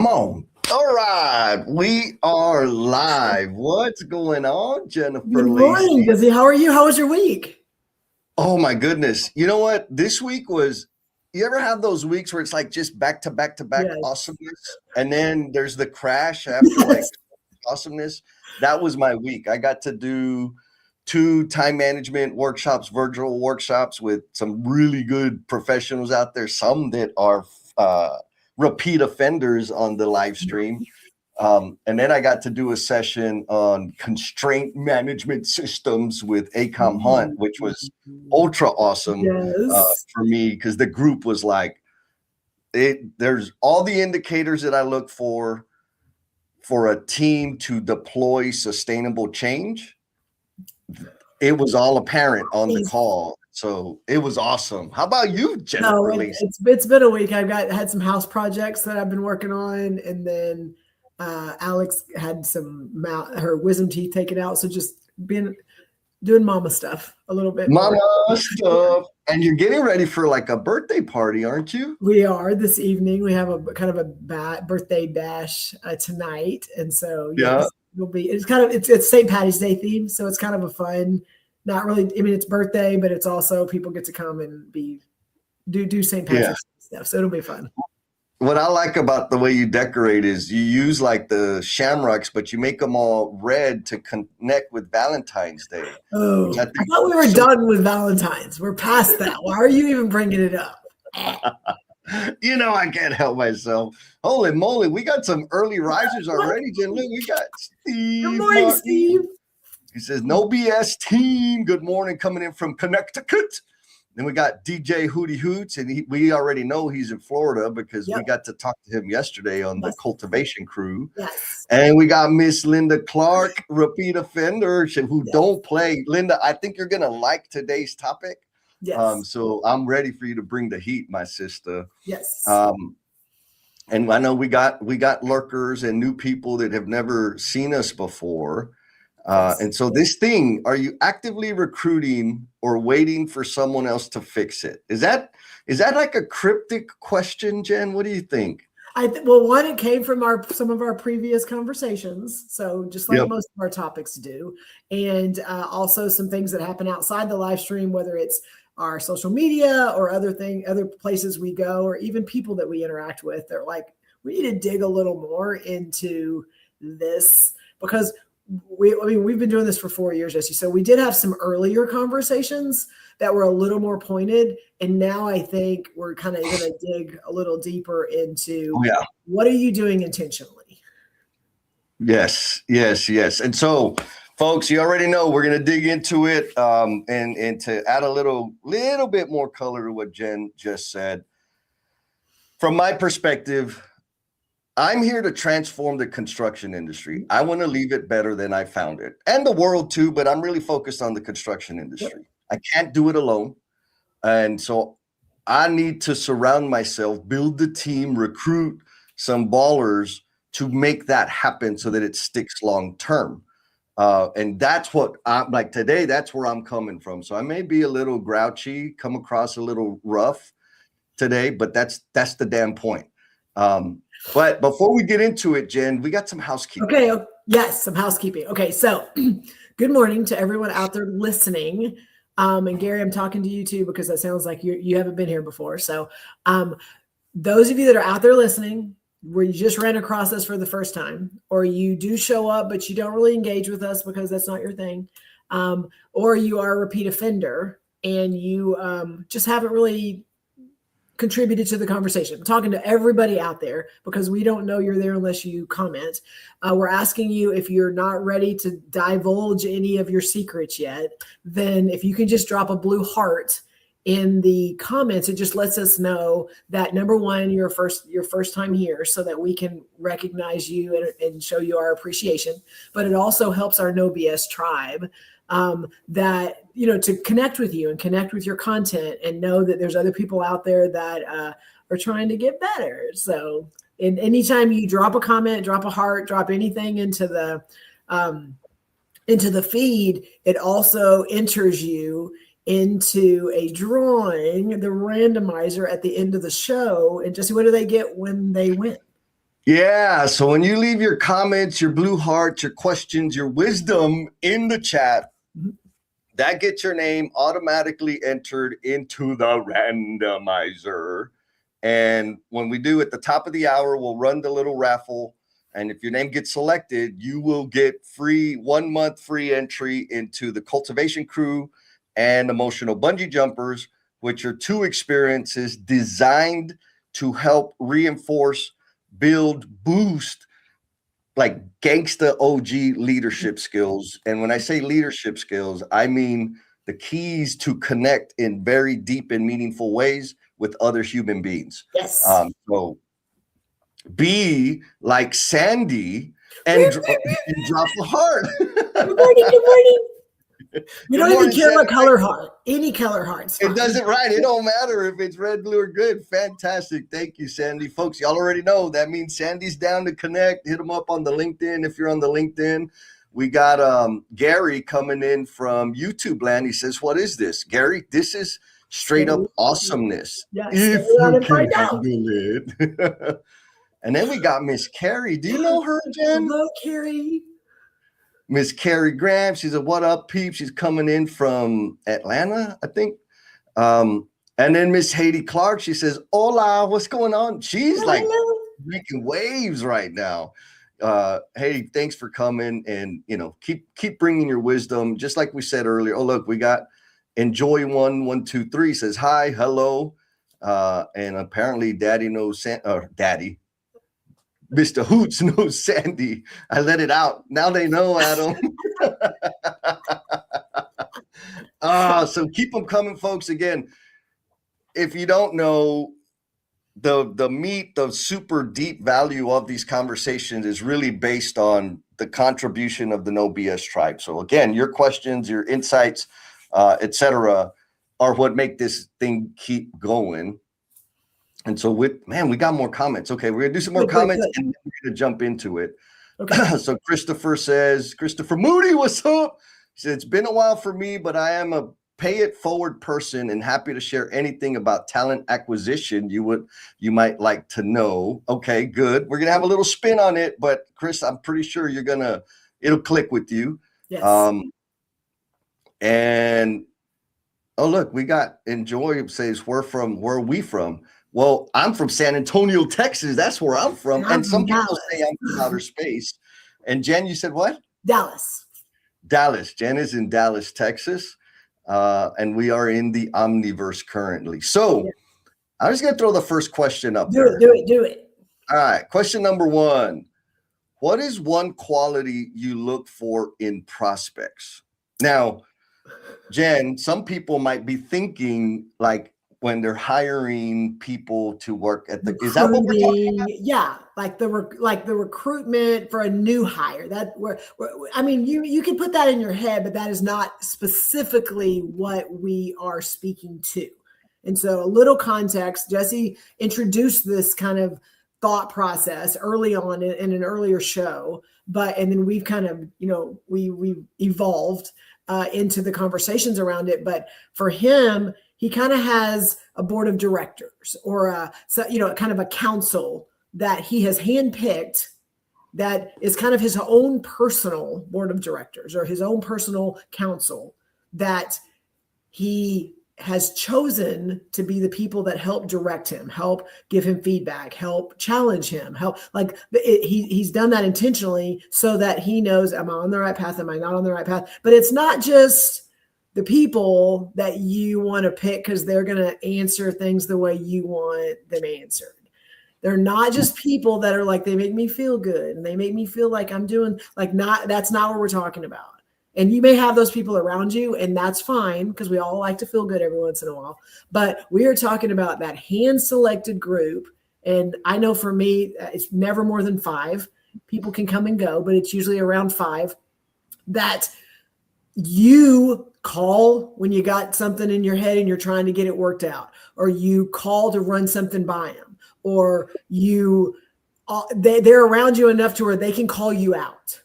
Come on. All right. We are live. What's going on, Good Jennifer morning, Lacey? Dizzy. How are you? How was your week? Oh my goodness. You know what? This week was, you ever have those weeks where it's like just back to back to back Yes. awesomeness? And then there's the crash after like Yes. awesomeness. That was my week. I got to do two time management workshops, virtual workshops with some really good professionals out there, some that are uh, repeat offenders on the live stream. And then I got to do a session on constraint management systems with ACOM Hunt, which was ultra awesome Yes. for me because the group was like, there's all the indicators that I look for a team to deploy sustainable change. It was all apparent on the call. So it was awesome. How about you, No, Jennifer Lacey? it's been a week. I've had some house projects that I've been working on, and then Alex had her wisdom teeth taken out. So just been doing mama stuff a little bit more. Mama stuff. And you're getting ready for like a birthday party, aren't you? We are this evening. We have a kind of a birthday bash tonight, and so Yeah. yes, it'll be. It's St. Patty's Day theme, so it's kind of a fun. Not really. I mean, it's birthday, but it's also people get to come and do St. Yeah. Patrick's stuff. So it'll be fun. What I like about the way you decorate is you use like the shamrocks, but you make them all red to connect with Valentine's Day. Oh, I I thought we were done with Valentine's. We're past that. Why are you even bringing it up? You know, I can't help myself. Holy moly, we got some early risers already, Jen. Look, we got Steve. Good morning, Martin. Steve. He says, no BS team. Good morning, coming in from Connecticut. Then we got DJ Hootie Hoots, and we already know he's in Florida because we got to talk to him yesterday on the cultivation crew. Yes. And we got Miss Linda Clark, repeat offender, who don't play. Linda, I think you're going to like today's topic. Yes. So I'm ready for you to bring the heat, my sister. Yes. And I know we got lurkers and new people that have never seen us before. And so this thing, are you actively recruiting or waiting for someone else to fix it? Is that like a cryptic question, Jen? What do you think? Well, one, it came from some of our previous conversations. So just like most of our topics do. And also some things that happen outside the live stream, whether it's our social media or other places we go, or even people that we interact with. They're like, we need to dig a little more into this because we've been doing this for 4 years, Jesse. So we did have some earlier conversations that were a little more pointed. And now I think we're kind of going to dig a little deeper into what are you doing intentionally? Yes. And so, folks, you already know we're going to dig into it and to add a little bit more color to what Jen just said. From my perspective, I'm here to transform the construction industry. I want to leave it better than I found it, and the world too, but I'm really focused on the construction industry. I can't do it alone. And so I need to surround myself, build the team, recruit some ballers to make that happen so that it sticks long term. And that's what I'm like today. That's where I'm coming from. So I may be a little grouchy, come across a little rough today, but that's the damn point. But before we get into it, Jen, we got some housekeeping. Okay. Yes, some housekeeping. Okay. So good morning to everyone out there listening. And Gary, I'm talking to you too, because that sounds like you haven't been here before. So those of you that are out there listening, where you just ran across us for the first time, or you do show up, but you don't really engage with us because that's not your thing. Or you are a repeat offender and you just haven't really contributed to the conversation. I'm talking to everybody out there because we don't know you're there unless you comment. We're asking you, if you're not ready to divulge any of your secrets yet, then if you can just drop a blue heart in the comments, it just lets us know that, number one, your first time here, so that we can recognize you and show you our appreciation. But it also helps our No BS tribe that, to connect with you and connect with your content and know that there's other people out there that are trying to get better. So anytime you drop a comment, drop a heart, drop anything into the feed, it also enters you into a drawing, the randomizer at the end of the show. And just what do they get when they win? Yeah. So when you leave your comments, your blue hearts, your questions, your wisdom in the chat, Mhm. that gets your name automatically entered into the randomizer. And when we do at the top of the hour, we'll run the little raffle. And if your name gets selected, you will get free 1 month free entry into the Cultivation Crew and Emotional Bungee Jumpers, which are 2 experiences designed to help reinforce, build, boost like gangsta OG leadership skills. And when I say leadership skills, I mean the keys to connect in very deep and meaningful ways with other human beings. Yes. So be like Sandy and drop a heart. Good morning. Good morning. We Good don't even morning, care Sandy. about color heart. Any color heart's fine. It doesn't, right? It don't matter if it's red, blue, or good. Fantastic. Thank you, Sandy. Folks, y'all already know that means Sandy's down to connect. Hit them up on the LinkedIn if you're on the LinkedIn. We got Gary coming in from YouTube land. He says, what is this? Gary, this is straight up awesomeness. Yes, If stay on you and can find out. handle it. And then we got Miss Carrie. Do you know her, Jen? Hello, Carrie. Miss Carrie Graham. She's a what up peep. She's coming in from Atlanta, I think. And then Miss Haiti Clark, she says, hola, what's going on? She's like making waves right now. Hey, thanks for coming, and keep bringing your wisdom. Just like we said earlier. Oh, look, we got Enjoy 123 says hi, hello. And apparently Daddy knows Daddy. Mr. Hoots knows Sandy. I let it out. Now they know, Adam. So keep them coming, folks. Again, if you don't know, the meat, the super deep value of these conversations is really based on the contribution of the No BS tribe. So again, your questions, your insights, etc., are what make this thing keep going. And so we got more comments. Okay, we're gonna do some more comments and then we're gonna jump into it. Okay. So Christopher Moody, what's up? He said, it's been a while for me, but I am a pay it forward person and happy to share anything about talent acquisition you might like to know. Okay, good. We're gonna have a little spin on it, but Chris, I'm pretty sure it'll click with you. Yes. And oh, look, we got Enjoy says, where are we from? Well, I'm from San Antonio, Texas. That's where I'm from. And some people say I'm from outer space. And Jen, you said what? Dallas. Jen is in Dallas, Texas. And we are in the Omniverse currently. So I'm just going to throw the first question up there. Do it. All right. Question number 1. What is one quality you look for in prospects? Now, Jen, some people might be thinking like when they're hiring people to work at is that what we're talking about? Yeah, like the recruitment for a new hire. I mean, you can put that in your head, but that is not specifically what we are speaking to. And so a little context, Jesse introduced this kind of thought process early on in an earlier show, and then we've kind of, we evolved into the conversations around it. But for him, he kind of has a board of directors or kind of a council that he has handpicked that is kind of his own personal board of directors or his own personal council that he has chosen to be the people that help direct him, help give him feedback, help challenge him, he's done that intentionally so that he knows, am I on the right path? Am I not on the right path? But it's not just the people that you want to pick because they're going to answer things the way you want them answered. They're not just people that are like, they make me feel good and they make me feel like I'm doing that's not what we're talking about. And you may have those people around you, and that's fine because we all like to feel good every once in a while. But we are talking about that hand-selected group. And I know for me, it's never more than 5. People can come and go, but it's usually around 5 that you call when you got something in your head and you're trying to get it worked out, or you call to run something by them, or they're around you enough to where they can call you out.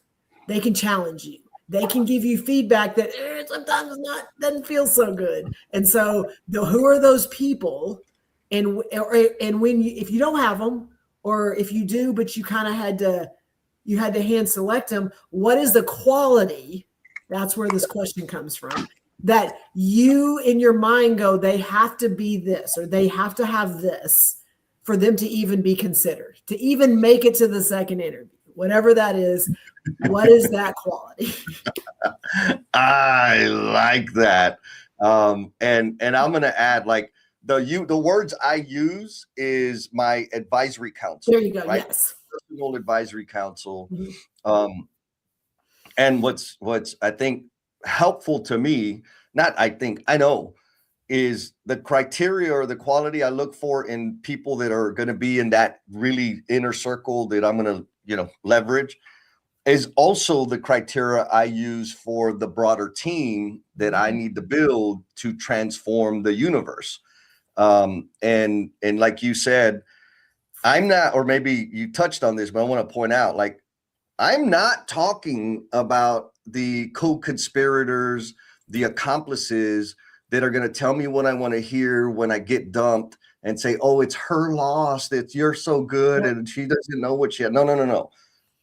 They can challenge you. They can give you feedback that sometimes doesn't feel so good. And so who are those people? And if you don't have them, or if you do, but you kind of had to hand select them, what is the quality? That's where this question comes from, that you in your mind go, they have to be this, or they have to have this for them to even be considered, to even make it to the second interview, whatever that is. What is that quality? I like that. And I'm going to add, like, the words I use is my advisory council. There you go. Right? Yes. Personal advisory council. Mm-hmm. And what's I think helpful to me, I know, is the criteria or the quality I look for in people that are going to be in that really inner circle that I'm going to, leverage, is also the criteria I use for the broader team that I need to build to transform the universe. And like you said, I'm not, or maybe you touched on this, but I want to point out, like, I'm not talking about the co-conspirators, the accomplices that are going to tell me what I want to hear when I get dumped and say, oh, it's her loss, you're so good and she doesn't know what she had. No.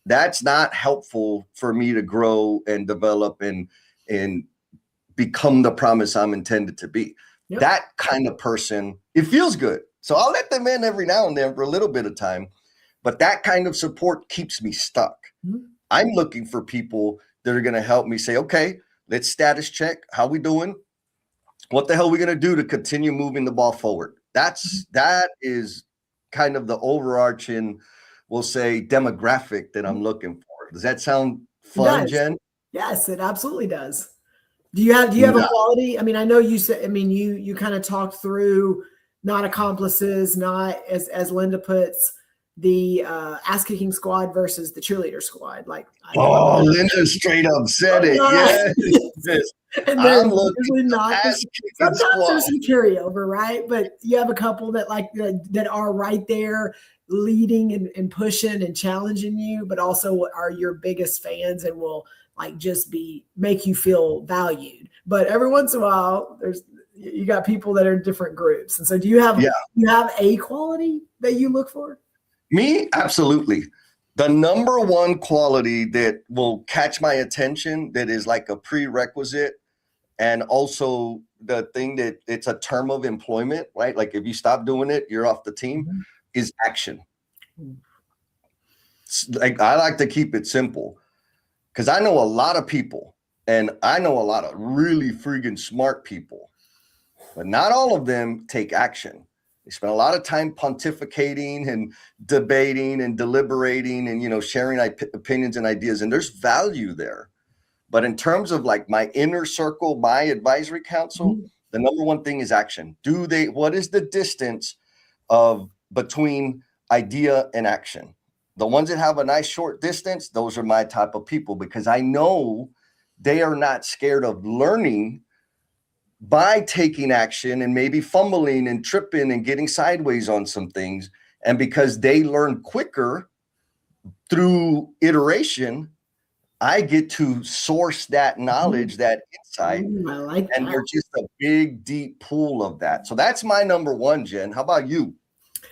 That's not helpful for me to grow and develop and become the promise I'm intended to be. Yep. That kind of person, it feels good. So I'll let them in every now and then for a little bit of time, but that kind of support keeps me stuck. Mm-hmm. I'm looking for people that are going to help me say, okay, let's status check. How we doing? What the hell are we going to do to continue moving the ball forward? That is kind of the overarching, we'll say, demographic that I'm looking for. Does that sound fun, Jen? Yes, it absolutely does. Do you have a quality? I mean, I know you said, you kind of talked through not accomplices, not as Linda puts, the ass kicking squad versus the cheerleader squad. Like, Linda straight up said it. Yes. And they're usually not. Sometimes there's some carryover, right? But you have a couple that that are right there leading and pushing and challenging you, but also are your biggest fans and will just make you feel valued. But every once in a while, you got people that are in different groups. And so do you have a quality that you look for? Me? Absolutely. The number one quality that will catch my attention, that is like a prerequisite, and also the thing that it's a term of employment, right? Like if you stop doing it, you're off the team, is action. Like, I like to keep it simple because I know a lot of people and I know a lot of really freaking smart people, but not all of them take action. They spend a lot of time pontificating and debating and deliberating and, sharing opinions and ideas. And there's value there. But in terms of like my inner circle, my advisory council, the number one thing is action. What is the distance between idea and action? The ones that have a nice short distance, those are my type of people, because I know they are not scared of learning by taking action and maybe fumbling and tripping and getting sideways on some things. And because they learn quicker through iteration, I get to source that knowledge, that insight, and there's just a big, deep pool of that. So that's my number one, Jen. How about you?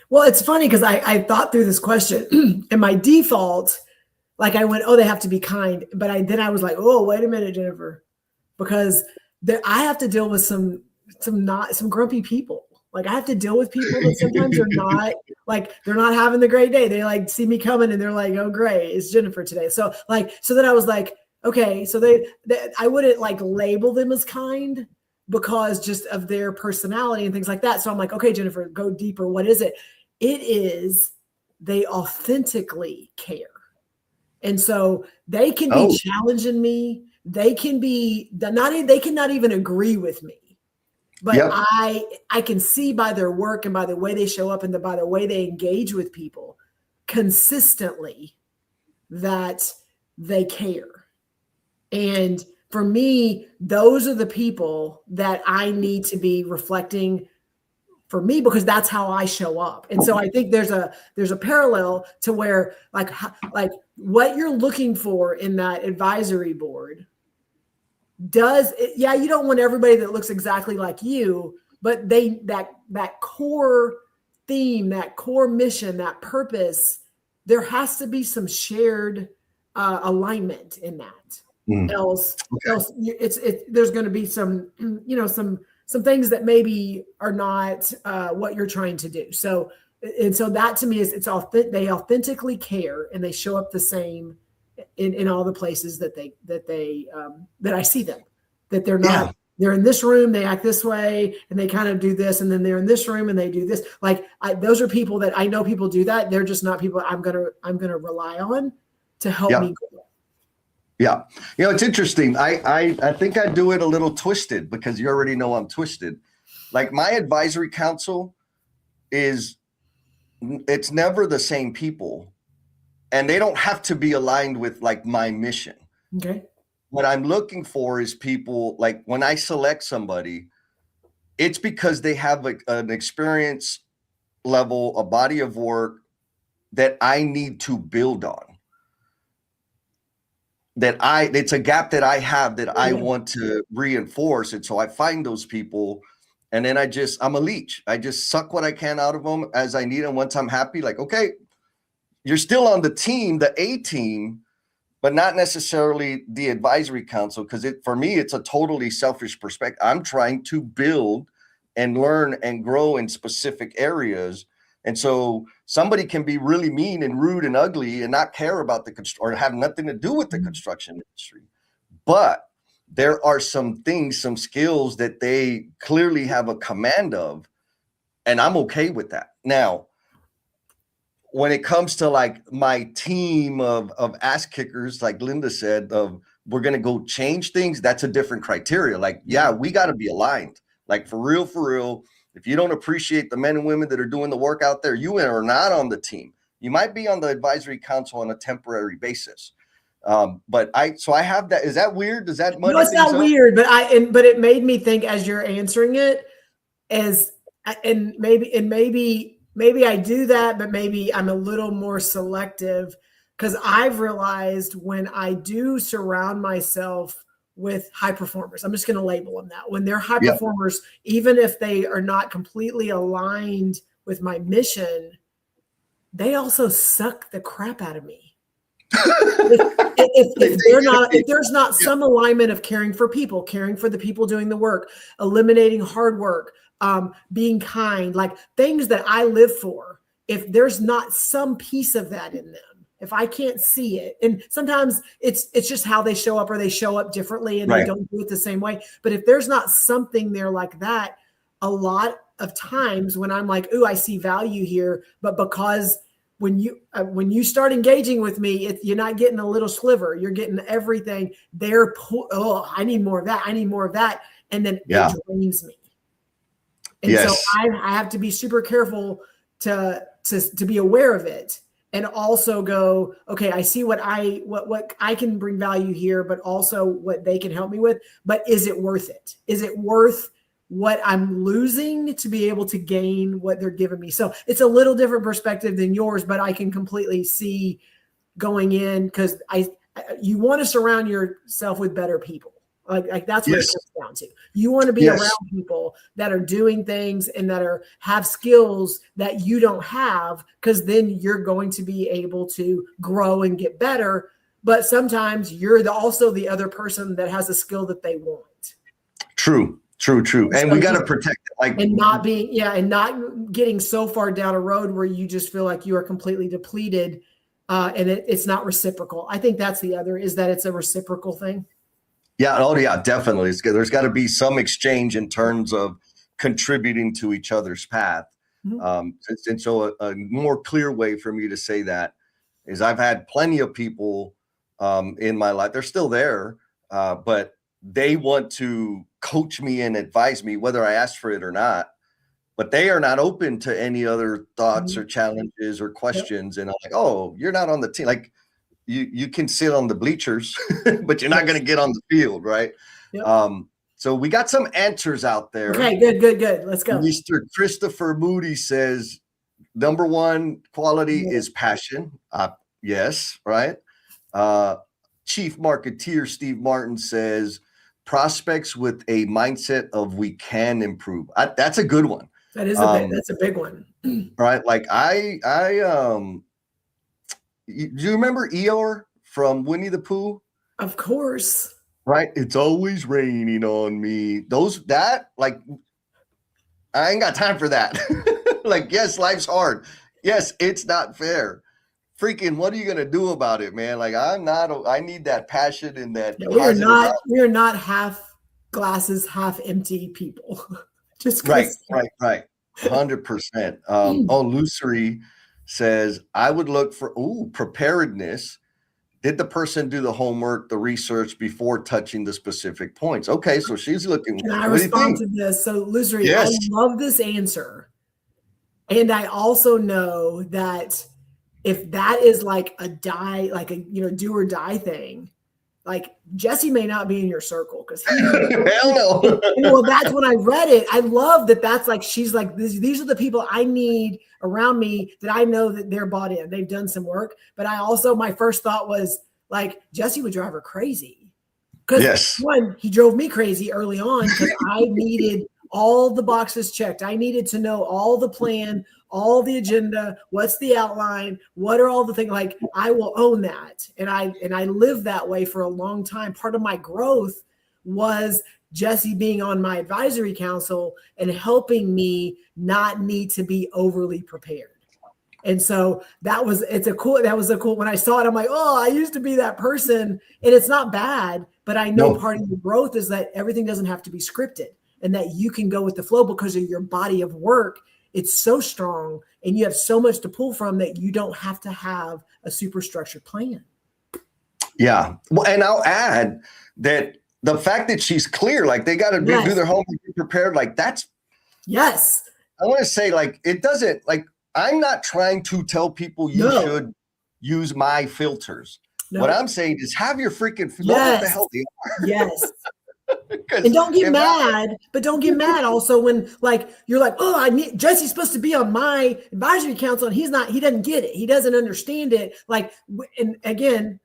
Well, it's funny because I thought through this question and my default, I went, oh, they have to be kind. But then I was like, oh, wait a minute, Jennifer, because I have to deal with some grumpy people. I have to deal with people that sometimes are not they're not having the great day. They see me coming and they're like, oh, great, it's Jennifer today. So then I was like, okay, so they I wouldn't label them as kind because just of their personality and things like that. So I'm like, okay, Jennifer, go deeper. What is it? It is they authentically care. And so they can be challenging me. They can not even agree with me. But I can see by their work and by the way they show up and by the way they engage with people consistently that they care. And for me, those are the people that I need to be reflecting for me, because that's how I show up. And so I think there's a parallel to where what you're looking for in that advisory board you don't want everybody that looks exactly like you, but that core theme, that core mission, that purpose, there has to be some shared alignment in that. Else there's going to be some, some things that maybe are not what you're trying to do. So that to me is they authentically care, and they show up the same in all the places that I see them, that they're not, they're in this room, they act this way, and they kind of do this. And then they're in this room and they do this. Like those are people that I know people do that. They're just not people I'm going to rely on to help me grow. Yeah. It's interesting. I think I do it a little twisted, because you already know I'm twisted. Like my advisory council it's never the same people, and they don't have to be aligned with like my mission. Okay. What I'm looking for is people, like when I select somebody, it's because they have an experience level, a body of work that I need to build on. It's a gap that I have that I want to reinforce. And so I find those people, and then I'm a leech. I just suck what I can out of them as I need. And once I'm happy, like, okay, you're still on the team, the A team, but not necessarily the advisory council. Because for me, it's a totally selfish perspective. I'm trying to build and learn and grow in specific areas. And so somebody can be really mean and rude and ugly and not care about or have nothing to do with the construction industry. But there are some things, some skills that they clearly have a command of, and I'm okay with that. Now, when it comes to like my team of ass kickers, like Linda said, we're going to go change things, that's a different criteria. Like, yeah, we got to be aligned. Like for real. If you don't appreciate the men and women that are doing the work out there, you are not on the team. You might be on the advisory council on a temporary basis. But I have that. Is that weird? Does that muddy it's not weird, but it made me think as you're answering it and maybe I do that, but maybe I'm a little more selective, because I've realized when I do surround myself with high performers, I'm just going to label them that. When they're high performers, even if they are not completely aligned with my mission, they also suck the crap out of me. if there's not some alignment of caring for people, caring for the people doing the work, eliminating hard work, being kind, like things that I live for, if there's not some piece of that in them, if I can't see it, and sometimes it's just how they show up, or they show up differently and they don't do it the same way. But if there's not something there like that, a lot of times when I'm like, ooh, I see value here, but because when you start engaging with me, you're not getting a little sliver, you're getting everything. I need more of that. I need more of that. And then it drains me. And so I have to be super careful to be aware of it, and also go, okay, I see what I can bring value here, but also what they can help me with. But is it worth it? Is it worth what I'm losing to be able to gain what they're giving me? So it's a little different perspective than yours, but I can completely see going in, because you want to surround yourself with better people. Like that's what it comes down to. You want to be around people that are doing things and that have skills that you don't have, because then you're going to be able to grow and get better. But sometimes you're also the other person that has a skill that they want. True. And we got to protect it, and not getting so far down a road where you just feel like you are completely depleted, and it's not reciprocal. I think that's the other, is that it's a reciprocal thing. Yeah. Oh, yeah, definitely. There's got to be some exchange in terms of contributing to each other's path. Mm-hmm. And so a more clear way for me to say that is I've had plenty of people in my life. They're still there, but they want to coach me and advise me whether I ask for it or not. But they are not open to any other thoughts or challenges or questions. And I'm like, oh, you're not on the team. Like, you can sit on the bleachers, but you're not going to get on the field, right? Yep. So we got some answers out there. Okay, good. Let's go. Mr. Christopher Moody says, number one quality is passion. Yes, right? Chief Marketeer Steve Martin says, prospects with a mindset of we can improve. That's a good one. That is that's a big one. Right? Like do you remember Eeyore from Winnie the Pooh? Of course. Right? It's always raining on me. Like, I ain't got time for that. Like, yes, life's hard. Yes, it's not fair. Freaking, what are you gonna do about it, man? Like, I need that passion and that. Yeah, we are not half glasses, half empty people. Just right. 100%. Lucery says, I would look for preparedness. Did the person do the homework, the research before touching the specific points? Okay, so she's looking. Can I respond to this? So, Lucery, yes. I love this answer. And I also know that if that is like a die, like a do or die thing, like Jesse may not be in your circle because hell no. Well, that's when I read it. I love that. That's like she's like these are the people I need around me that I know that they're bought in. They've done some work. But I also my first thought was like Jesse would drive her crazy because one, he drove me crazy early on because I needed all the boxes checked. I needed to know all the plan, all the agenda, what's the outline, what are all the things. Like I will own that. And I lived that way for a long time. Part of my growth was Jesse being on my advisory council and helping me not need to be overly prepared. And so that was a cool, when I saw it, I'm like, oh, I used to be that person. And it's not bad, but I know part of the growth is that everything doesn't have to be scripted and that you can go with the flow because of your body of work. It's so strong and you have so much to pull from that you don't have to have a super structured plan. Yeah. Well, and I'll add that the fact that she's clear, like they got to do their homework, be prepared. Like that's. Yes. I want to say like, it doesn't like, I'm not trying to tell people you should use my filters. No. What I'm saying is have your freaking, know what the hell they are. Yes. And don't get mad, but don't get mad also when like you're like, oh, Jesse's supposed to be on my advisory council and he doesn't get it. He doesn't understand it. Like, and again,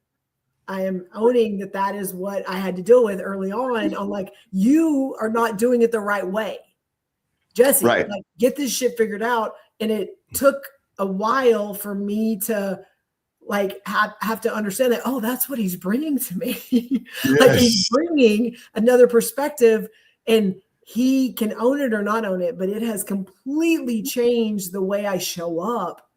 I am owning that is what I had to deal with early on. I'm like, you are not doing it the right way. Jesse, like, get this shit figured out. And it took a while for me to like have to understand that, oh, that's what he's bringing to me. Like he's bringing another perspective and he can own it or not own it, but it has completely changed the way I show up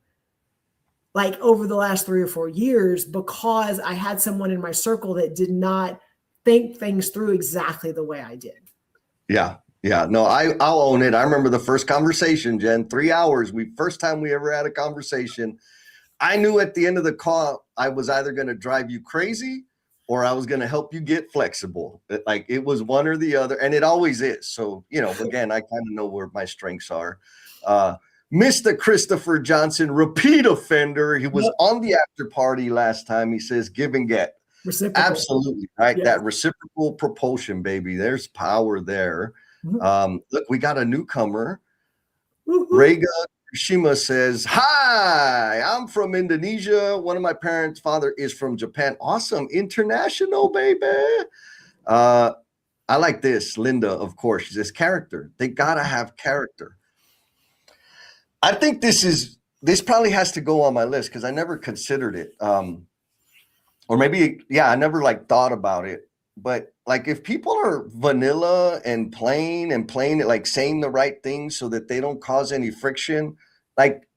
like over the last 3 or 4 years because I had someone in my circle that did not think things through exactly the way I did. Yeah. Yeah, no, I'll own it. I remember the first conversation, Jen, 3 hours. First time we ever had a conversation. I knew at the end of the call, I was either going to drive you crazy or I was going to help you get flexible. Like it was one or the other, and it always is. So, again, I kind of know where my strengths are. Mr. Christopher Johnson, repeat offender. He was on the after party last time. He says, give and get. Reciprocal. Absolutely, right? Yeah. That reciprocal propulsion, baby. There's power there. Look, we got a newcomer. Rega Shima says, hi, I'm from Indonesia. One of my parents' father is from Japan. Awesome. International, baby. I like this. Linda, of course, she says character. They got to have character. I think this probably has to go on my list because I never considered it. Or maybe, I never like thought about it. But like if people are vanilla and plain it, like saying the right things so that they don't cause any friction, like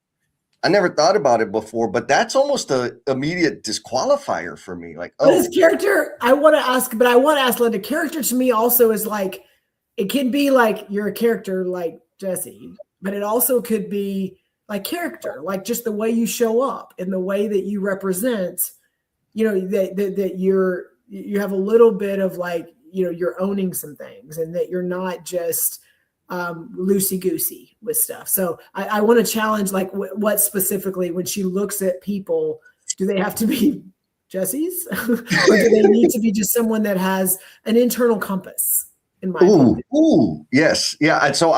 I never thought about it before, but that's almost an immediate disqualifier for me. Like, but his character, I want to ask Linda, character to me also is like, it can be like you're a character like Jesse, but it also could be like character, like just the way you show up and the way that you represent, that you have a little bit of like, you're owning some things and that you're not just loosey-goosey with stuff. So I want to challenge like what specifically when she looks at people, do they have to be Jesse's or do they need to be just someone that has an internal compass? In my opinion. Yes. Yeah. And so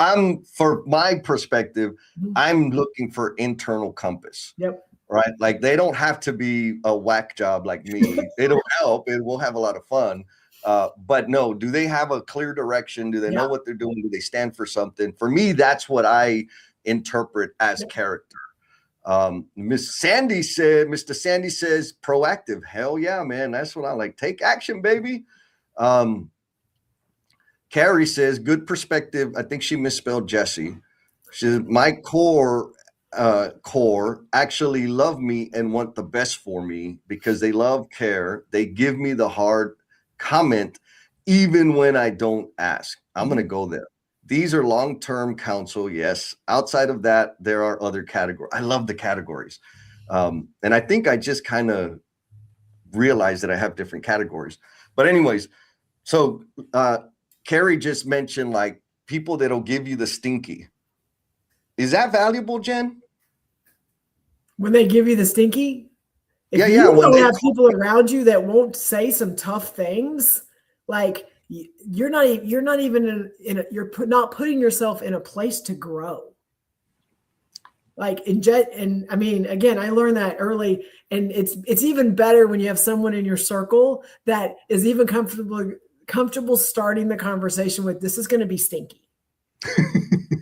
for my perspective, I'm looking for internal compass. Yep. Right. Like they don't have to be a whack job like me. It'll help and we'll have a lot of fun. But no, do they have a clear direction? Do they know Yeah. what they're doing? Do they stand for something? For me, that's what I interpret as character. Miss Sandy said, Mr. Sandy says proactive. Hell yeah, man. That's what I like. Take action, baby. Carrie says good perspective. I think she misspelled Jesse. She says my core actually love me and want the best for me because they love, care. They give me the hard comment even when I don't ask. I'm going to go there. These are long-term counsel. Yes. Outside of that, there are other categories. I love the categories. And I think I just kind of realized that I have different categories. But anyways, so Carrie just mentioned like people that'll give you the stinky. Is that valuable, Jen? When they give you the stinky? If Yeah. you When don't they have people around you that won't say some tough things, like you're not even not putting yourself in a place to grow. Like and I mean, again, I learned that early, and it's even better when you have someone in your circle that is even comfortable starting the conversation with, this is going to be stinky.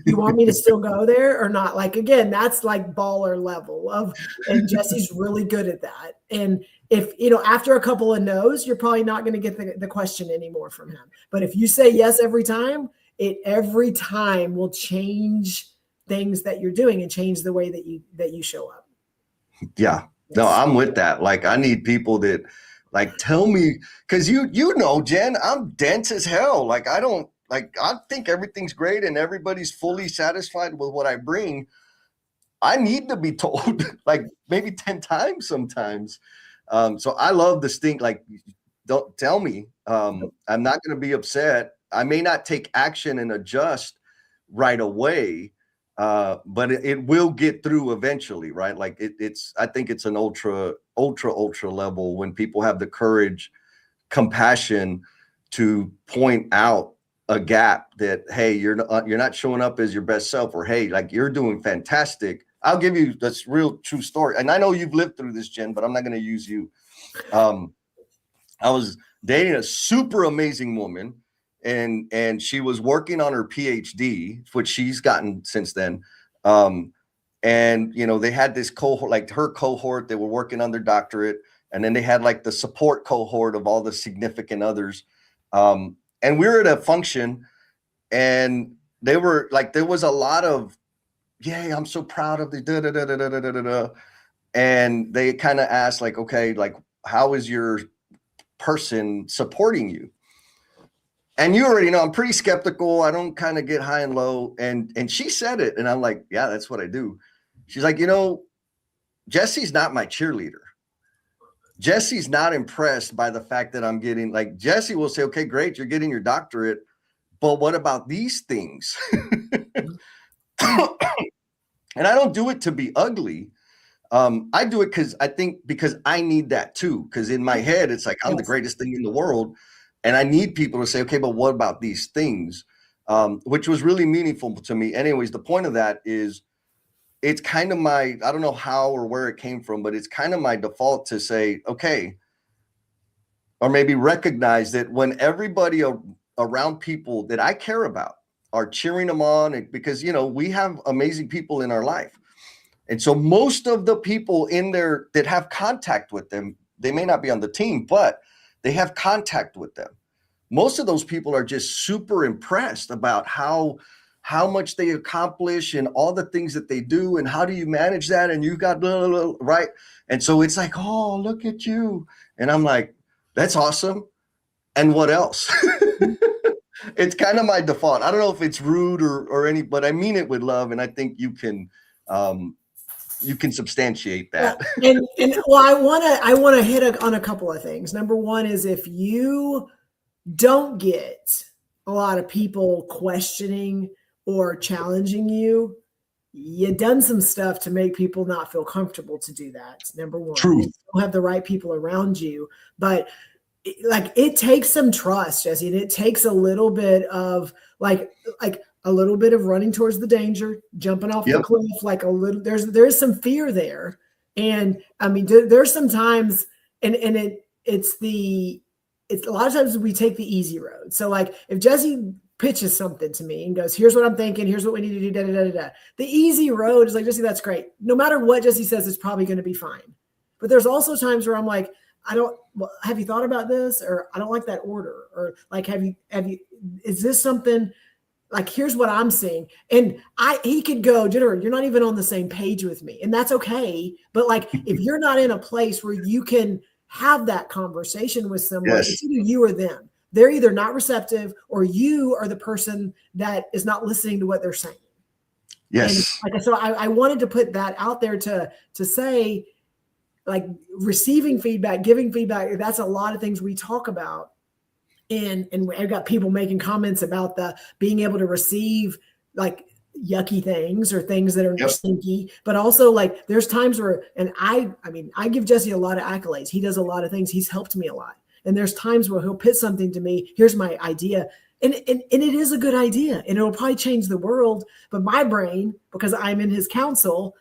You want me to still go there or not? Like, again, that's like baller level of, and Jesse's really good at that. And if, after a couple of no's, you're probably not going to get the question anymore from him. But if you say yes every time, it every time will change things that you're doing and change the way that you show up. Yeah. No, I'm with that. Like, I need people that like tell me, because you know, Jen, I'm dense as hell. Like, I think everything's great and everybody's fully satisfied with what I bring. I need to be told like maybe 10 times sometimes. So I love the stink. Like, don't tell me. I'm not going to be upset. I may not take action and adjust right away, but it will get through eventually, right? Like I think it's an ultra level when people have the courage, compassion to point out a gap that, hey, you're not showing up as your best self, or hey, like you're doing fantastic. I'll give you this real true story. And I know you've lived through this, Jen, but I'm not going to use you. I was dating a super amazing woman, and she was working on her PhD, which she's gotten since then. And they had this cohort, like her cohort, they were working on their doctorate, and then they had like the support cohort of all the significant others. And we were at a function, and they were like, there was a lot of, yay, I'm so proud of the da da da da da da da da. And they kind of asked, like, okay, like, how is your person supporting you? And you already know I'm pretty skeptical. I don't kind of get high and low. And she said it, and I'm like, yeah, that's what I do. She's like, Jesse's not my cheerleader. Jesse's not impressed by the fact that I'm getting, like, Jesse will say, okay, great, you're getting your doctorate, but what about these things? And I don't do it to be ugly. I do it because I need that too. Because in my head, it's like, I'm the greatest thing in the world. And I need people to say, okay, but what about these things? Which was really meaningful to me. Anyways, the point of that is, it's kind of I don't know how or where it came from, but it's kind of my default to say, okay, or maybe recognize that when everybody around people that I care about are cheering them on, because, we have amazing people in our life. And so most of the people in there that have contact with them, they may not be on the team, but they have contact with them. Most of those people are just super impressed about how much they accomplish and all the things that they do, and how do you manage that? And you got blah, blah, blah, right. And so it's like, oh, look at you. And I'm like, that's awesome. And what else? It's kind of my default. I don't know if it's rude or any, but I mean it with love. And I think you can substantiate that. And well, I want to hit on a couple of things. Number one is, if you don't get a lot of people questioning or challenging you, you done some stuff to make people not feel comfortable to do that. Number one. True. You don't have the right people around you, but it takes some trust, Jesse, and it takes a little bit of like a little bit of running towards the danger, jumping off the cliff, like a little, there's some fear there. And I mean, there's some times, and it's it's a lot of times we take the easy road. So like if Jesse pitches something to me and goes, here's what I'm thinking, here's what we need to do, da, da, da, da, da. The easy road is like, Jesse, that's great. No matter what Jesse says, it's probably going to be fine. But there's also times where I'm like, have you thought about this? Or I don't like that order. Or like, is this something like, here's what I'm seeing. And he could go, Jennifer, you're not even on the same page with me. And that's okay. But like, if you're not in a place where you can have that conversation with someone, it's either you or them. They're either not receptive or you are the person that is not listening to what they're saying. Yes. And like, so I wanted to put that out there to say, like, receiving feedback, giving feedback, that's a lot of things we talk about. And I've got people making comments about the being able to receive like yucky things or things that are stinky, but also like there's times where, and I mean, I give Jesse a lot of accolades. He does a lot of things. He's helped me a lot. And there's times where he'll pitch something to me. Here's my idea. And it is a good idea and it'll probably change the world. But my brain, because I'm in his council,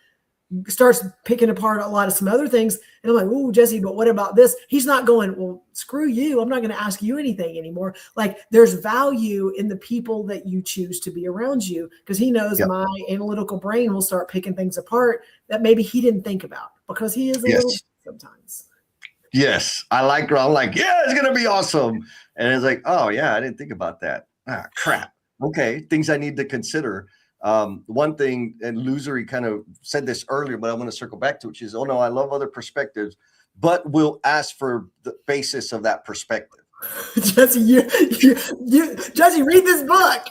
starts picking apart a lot of some other things. And I'm like, oh, Jesse, but what about this? He's not going, well, screw you. I'm not going to ask you anything anymore. Like there's value in the people that you choose to be around you because he knows my analytical brain will start picking things apart that maybe he didn't think about because he is a little sometimes. Yes. I'm like, yeah, it's going to be awesome. And it's like, oh yeah, I didn't think about that. Ah, crap. Okay. Things I need to consider. One thing, and Losery kind of said this earlier, but I want to circle back to it. Which is, oh no, I love other perspectives, but we'll ask for the basis of that perspective. Jesse, Jesse, read this book.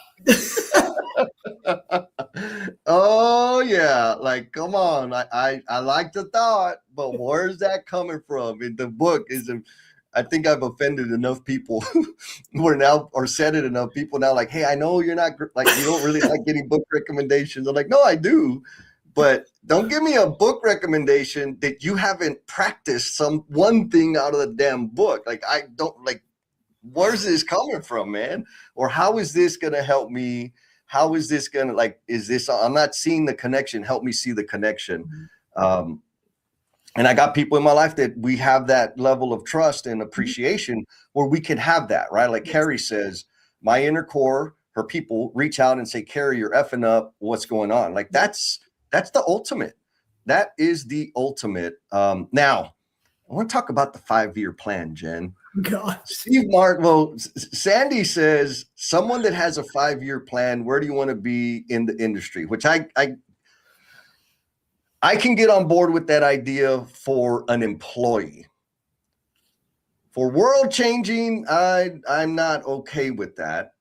Oh yeah, like come on. I like the thought, but where's that coming from? In the book I think I've offended enough people or said it enough people now like, hey, I know you're not like, you don't really like getting book recommendations. I'm like, no, I do, but don't give me a book recommendation that you haven't practiced one thing out of the damn book. Like, I don't like, where's this coming from, man? Or how is this going to help me? How is this going to like, I'm not seeing the connection. Help me see the connection. And I got people in my life that we have that level of trust and appreciation where we can have that, right? Like Carrie says, my inner core, her people reach out and say, Carrie, you're effing up. What's going on? Like that's the ultimate. That is the ultimate. Now, I want to talk about the 5-year plan, Jen. God. Steve Martin, well, Sandy says, someone that has a 5-year plan, where do you want to be in the industry? Which I can get on board with that idea for an employee. For world changing, I'm not okay with that.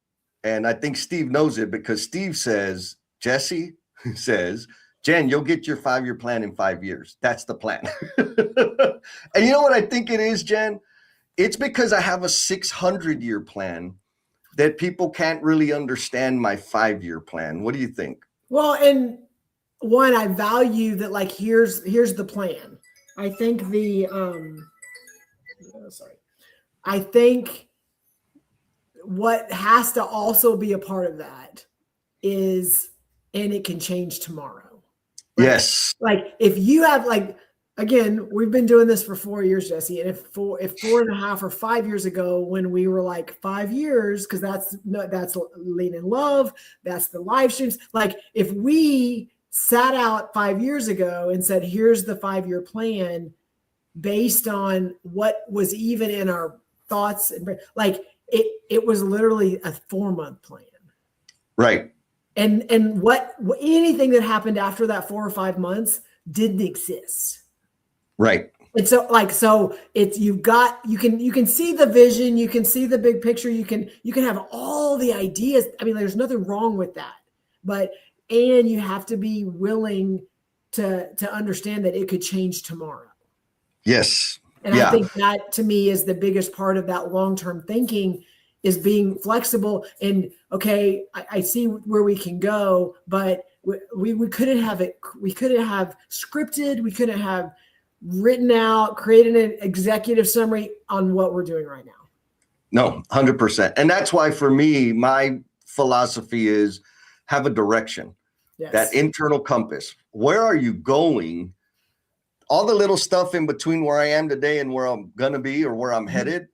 And I think Steve knows it because Steve says, Jesse says, Jen, you'll get your 5-year plan in 5 years. That's the plan. And you know what I think it is, Jen? It's because I have a 600-year plan that people can't really understand my 5-year plan. What do you think? Well, and one, I value that, like, here's the plan. I think I think what has to also be a part of that is, and it can change tomorrow. Right? Yes. Like if you have, like, again, we've been doing this for 4 years, Jesse. And if 4.5 or 5 years ago, when we were like 5 years, because that's Lean in Love, that's the live streams. Like if we sat out 5 years ago and said, here's the 5-year plan based on what was even in our thoughts, and like it was literally a 4-month plan. Right. And what anything that happened after that 4 or 5 months didn't exist. Right. And so it's, you can see the vision, you can see the big picture, you can have all the ideas. I mean, there's nothing wrong with that, and you have to be willing to understand that it could change tomorrow. Yes. And I think that to me is the biggest part of that long-term thinking, is being flexible. And okay, I see where we can go, but we couldn't have it. We couldn't have scripted. We couldn't have written out, created an executive summary on what we're doing right now. No, 100%. And that's why for me, my philosophy is have a direction, that internal compass. Where are you going? All the little stuff in between where I am today and where I'm going to be or where I'm headed,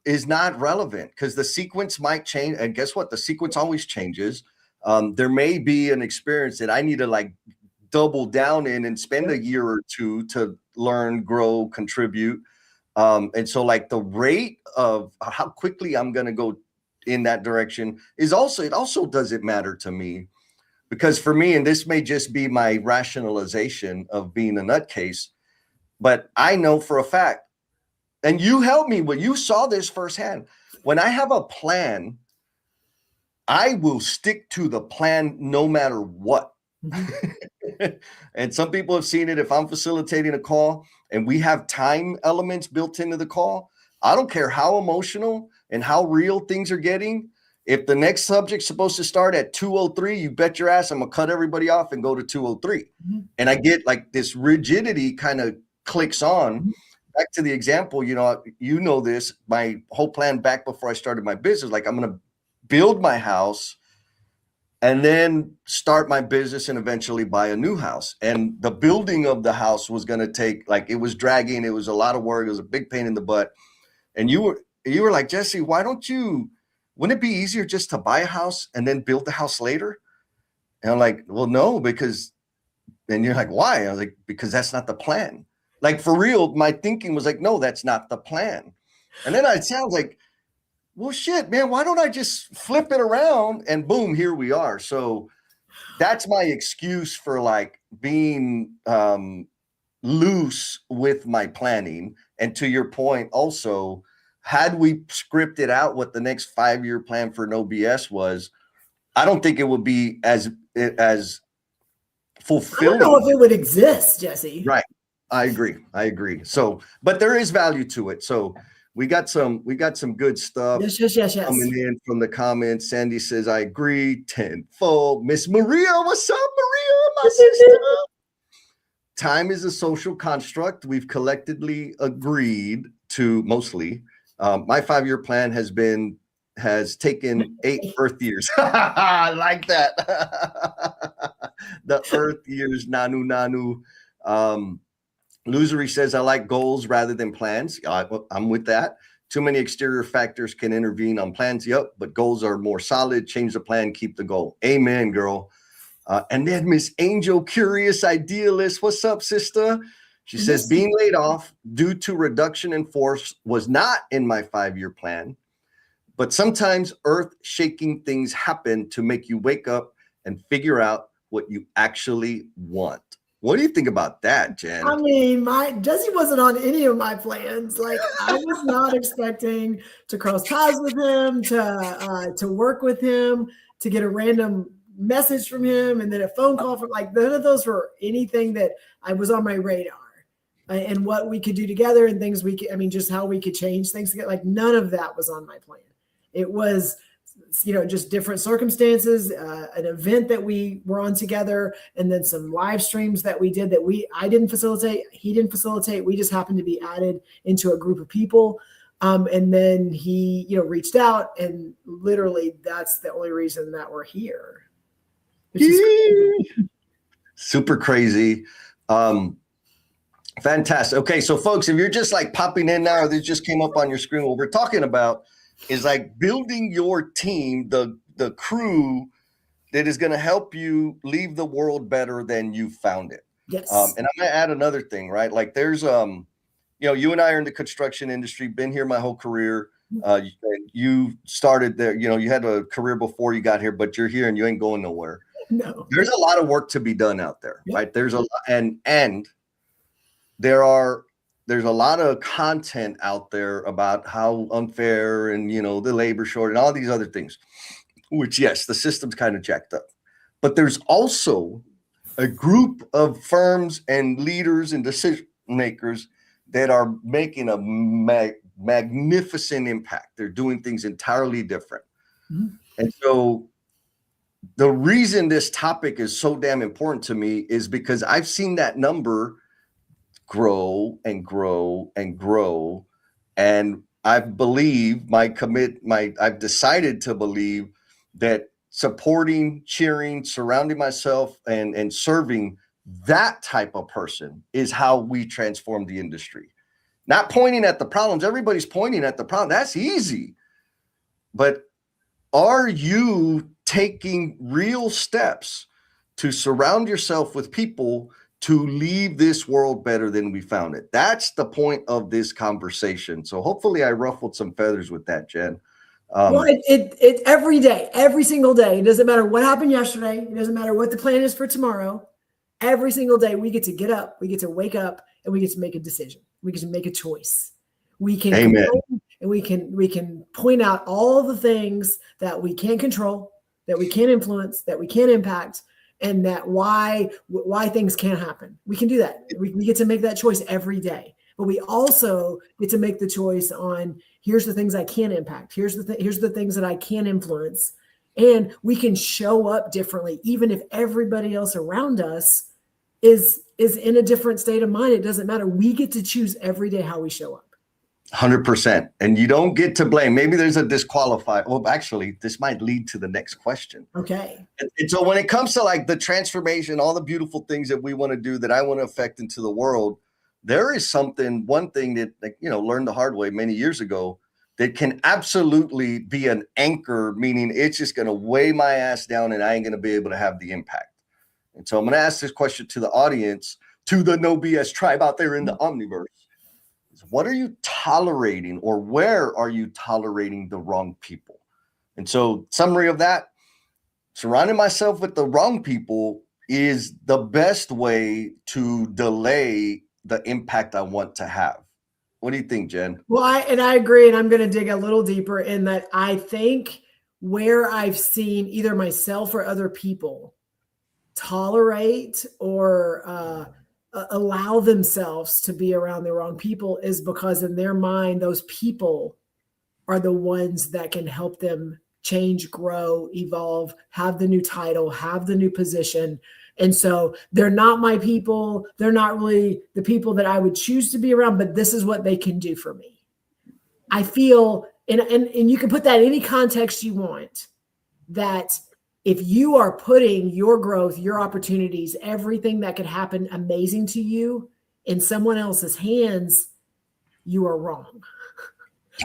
is not relevant because the sequence might change. And guess what? The sequence always changes. There may be an experience that I need to like double down in and spend a year or two to learn, grow, contribute. And so like the rate of how quickly I'm going to go in that direction is also, it also doesn't matter to me, because for me, and this may just be my rationalization of being a nutcase, but I know for a fact, and you helped me when you saw this firsthand, when I have a plan, I will stick to the plan no matter what. And some people have seen it. If I'm facilitating a call and we have time elements built into the call, I don't care how emotional and how real things are getting. If the next subject's supposed to start at 2:03, you bet your ass I'm gonna cut everybody off and go to 2:03. And I get like this rigidity kind of clicks on. Back to the example, you know this, my whole plan back before I started my business, like I'm gonna build my house and then start my business and eventually buy a new house. And the building of the house was going to take, like, it was dragging. It was a lot of work. It was a big pain in the butt. And you were like, Jesse, wouldn't it be easier just to buy a house and then build the house later? And I'm like, well, no, because, and you're like, why? I was like, because that's not the plan. Like, for real, my thinking was like, no, that's not the plan. And then it sounds like, well, shit, man, why don't I just flip it around and boom, here we are. So that's my excuse for like being loose with my planning. And to your point also, had we scripted out what the next 5-year plan for No BS was, I don't think it would be as fulfilling. I don't know if it would exist, Jesse. Right. I agree. So, but there is value to it. So we got some good stuff coming in from the comments. Sandy says, I agree tenfold. Miss Maria, what's up, Maria, my sister? Time is a social construct. We've collectively agreed to mostly. My 5-year plan has taken 8 Earth years. I like that. The Earth years, nanu. Losery says, I like goals rather than plans. I'm with that. Too many exterior factors can intervene on plans. Yep, but goals are more solid. Change the plan, keep the goal. Amen, girl. And then Miss Angel, curious idealist. What's up, sister? She says, being laid off due to reduction in force was not in my 5-year plan, but sometimes earth-shaking things happen to make you wake up and figure out what you actually want. What do you think about that, Jen? I mean, Jesse wasn't on any of my plans. Like, I was not expecting to cross paths with him, to work with him, to get a random message from him, and then a phone call from, like, none of those were anything that I was on my radar. And what we could do together and things just how we could change things together. Like, none of that was on my plan. It was, just different circumstances, an event that we were on together, and then some live streams that we did that I didn't facilitate, he didn't facilitate. We just happened to be added into a group of people. And then he, reached out, and literally that's the only reason that we're here. Super crazy. Fantastic. Okay, so folks, if you're just like popping in now, or this just came up on your screen, what we're talking about is like building your team, the crew that is going to help you leave the world better than you found it. Yes. And I'm going to add another thing, right? Like there's, you and I are in the construction industry, been here my whole career. You started there, you had a career before you got here, but you're here and you ain't going nowhere. No. There's a lot of work to be done out there, right? There's a lot, and there's a lot of content out there about how unfair and, the labor shortage and all these other things, which, yes, the system's kind of jacked up. But there's also a group of firms and leaders and decision makers that are making a magnificent impact. They're doing things entirely different. Mm-hmm. And so the reason this topic is so damn important to me is because I've seen that number grow and grow and grow. And I believe I've decided to believe that supporting, cheering, surrounding myself and serving that type of person is how we transform the industry. not pointing at the problems. Everybody's pointing at the problem. That's easy. But are you taking real steps to surround yourself with people to leave this world better than we found it? That's the point of this conversation. So hopefully I ruffled some feathers with that, Jen. Well, it every day, every single day. It doesn't matter what happened yesterday. It doesn't matter what the plan is for tomorrow. Every single day, we get to get up, we get to wake up, and we get to make a decision. We get to make a choice. We can Amen. And we can point out all the things that we can't control, that we can't influence, that we can't impact, and that why things can't happen. We can do that. We get to make that choice every day. But we also get to make the choice on, here's the things I can impact. Here's the things that I can influence. And we can show up differently, even if everybody else around us is in a different state of mind. It doesn't matter. We get to choose every day how we show up. 100%. And you don't get to blame. Maybe there's a disqualifier. Well, actually, this might lead to the next question. Okay. And so when it comes to like the transformation, all the beautiful things that we want to do, that I want to affect into the world, there is one thing that, learned the hard way many years ago, that can absolutely be an anchor, meaning it's just going to weigh my ass down and I ain't going to be able to have the impact. And so I'm going to ask this question to the audience, to the No BS tribe out there in the Omniverse. What are you tolerating, or where are you tolerating the wrong people? And so summary of that, surrounding myself with the wrong people is the best way to delay the impact I want to have. What do you think, Jen? Well, I agree. And I'm going to dig a little deeper in that. I think where I've seen either myself or other people tolerate or allow themselves to be around the wrong people is because in their mind, those people are the ones that can help them change, grow, evolve, have the new title, have the new position. And so they're not my people. They're not really the people that I would choose to be around, but this is what they can do for me. I feel, and you can put that in any context you want, that if you are putting your growth, your opportunities, everything that could happen amazing to you in someone else's hands, you are wrong.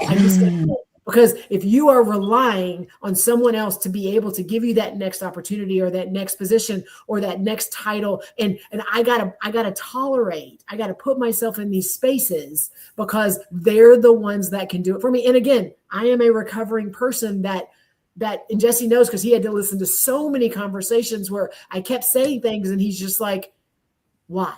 I'm just gonna say, because if you are relying on someone else to be able to give you that next opportunity or that next position or that next title, and I gotta tolerate, I gotta put myself in these spaces because they're the ones that can do it for me. And again, I am a recovering person that and Jesse knows, because he had to listen to so many conversations where I kept saying things and he's just like, why,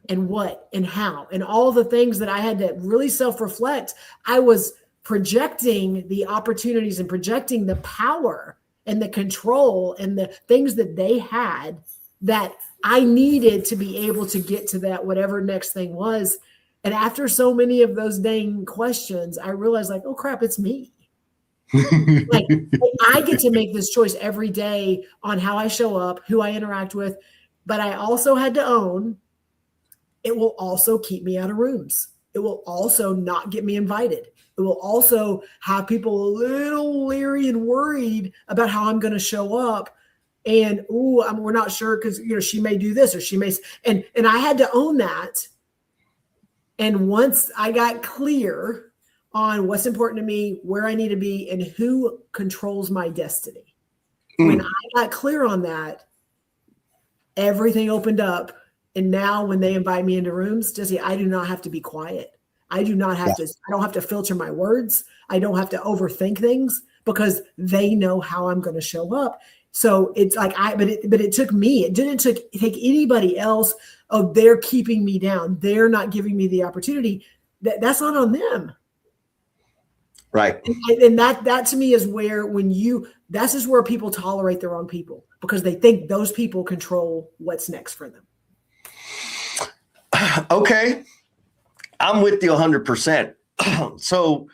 and what, and how, and all the things that I had to really self-reflect. I was projecting the opportunities and projecting the power and the control and the things that they had that I needed to be able to get to that, whatever next thing was. And after so many of those dang questions, I realized, like, oh crap, it's me. Like, I get to make this choice every day on how I show up, who I interact with. But I also had to own, it will also keep me out of rooms. It will also not get me invited. It will also have people a little leery and worried about how I'm going to show up. And we're not sure because she may do this or she may. And I had to own that. And once I got clear on what's important to me, where I need to be, and who controls my destiny. When I got clear on that, everything opened up. And now when they invite me into rooms, Jesse, I do not have to be quiet. I do not have to, I don't have to filter my words. I don't have to overthink things because they know how I'm going to show up. So it's like, but it took me, it didn't take anybody else. Oh, they're keeping me down. They're not giving me the opportunity. That's not on them. Right. And that to me is where that's just where people tolerate the wrong people because they think those people control what's next for them. Okay. I'm with you 100%. So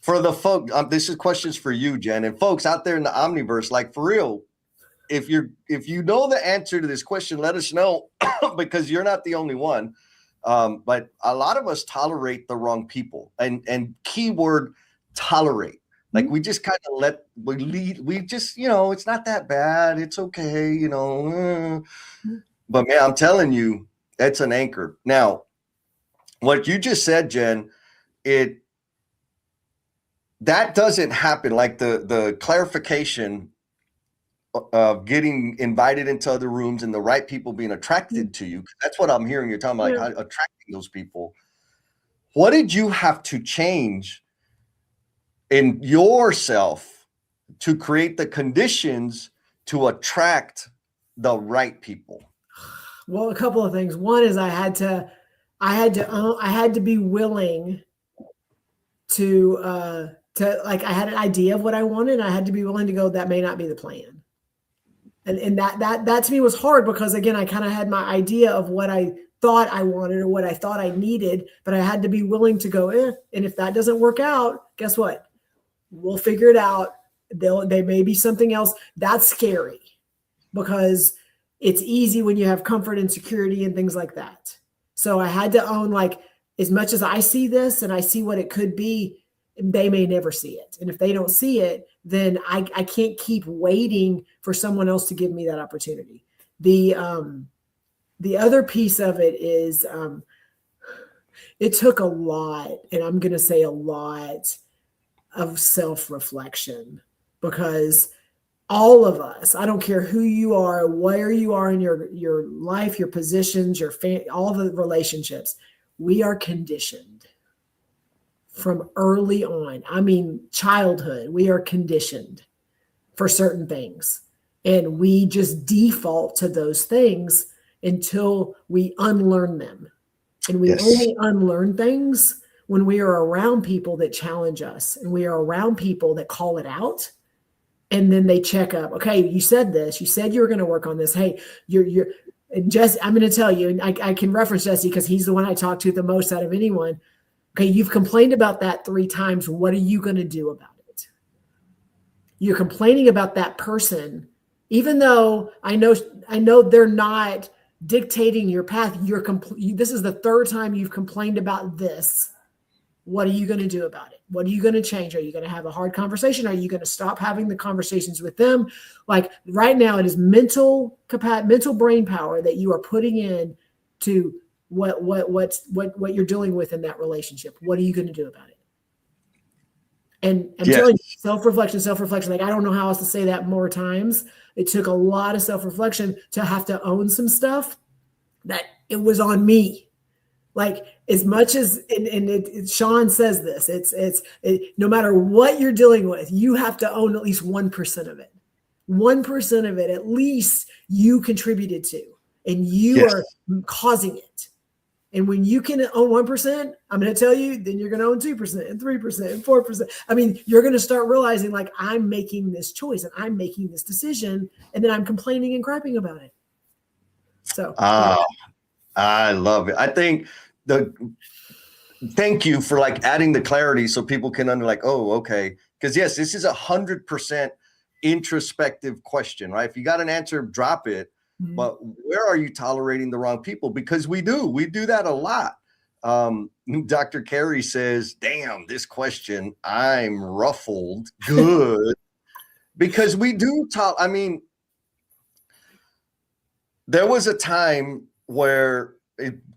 for the folks, this is questions for you, Jen, and folks out there in the Omniverse, like for real, if you know the answer to this question, let us know because you're not the only one. But a lot of us tolerate the wrong people and keyword tolerate. Like we just kind of we just, it's not that bad. It's okay. But man, I'm telling you, it's an anchor. Now, what you just said, Jen, that doesn't happen. Like the clarification of getting invited into other rooms and the right people being attracted to you. That's what I'm hearing you're talking about, like how attracting those people. What did you have to change in yourself to create the conditions to attract the right people? Well, a couple of things. One is I had to be willing to like, I had an idea of what I wanted. And I had to be willing to go, that may not be the plan. And that to me was hard because, again, I kind of had my idea of what I thought I wanted or what I thought I needed, but I had to be willing to go, and if that doesn't work out, guess what? We'll figure it out. They may be something else. That's scary because it's easy when you have comfort and security and things like that. So I had to own, like, as much as I see this and I see what it could be, they may never see it. And if they don't see it, then I can't keep waiting for someone else to give me that opportunity. The other piece of it is it took a lot, and I'm going to say a lot, of self-reflection, because all of us, I don't care who you are, where you are in your life, your positions, your all the relationships, we are conditioned from early on. I mean, childhood, we are conditioned for certain things, and we just default to those things until we unlearn them. And we only unlearn things when we are around people that challenge us and we are around people that call it out. And then they check up. Okay, you said this. You said you were going to work on this. Hey, you're Jesse, I'm going to tell you, and I can reference Jesse because he's the one I talk to the most out of anyone. Okay, you've complained about that 3 times. What are you going to do about it? You're complaining about that person, even though I know they're not dictating your path. This is the 3rd time you've complained about this. What are you going to do about it? What are you going to change? Are you going to have a hard conversation? Are you going to stop having the conversations with them? Like, right now, it is mental brain power that you are putting in to what you're dealing with in that relationship. What are you going to do about it? And I'm telling you, self-reflection. Like, I don't know how else to say that more times. It took a lot of self-reflection to have to own some stuff that it was on me. Like, as much as, Sean says this, it's no matter what you're dealing with, you have to own at least 1% of it. 1% of it, at least, you contributed to, and you are causing it. And when you can own 1%, I'm going to tell you, then you're going to own 2% and 3% and 4%. I mean, you're going to start realizing, like, I'm making this choice and I'm making this decision, and then I'm complaining and crapping about it. So I love it. I think thank you for, like, adding the clarity so people can like, oh, okay. Because yes, this is 100% introspective question, right? If you got an answer, drop it. Mm-hmm. But where are you tolerating the wrong people? Because we do that a lot. Dr. Carey says, damn, this question, I'm ruffled good. Because we do talk. I mean, there was a time where,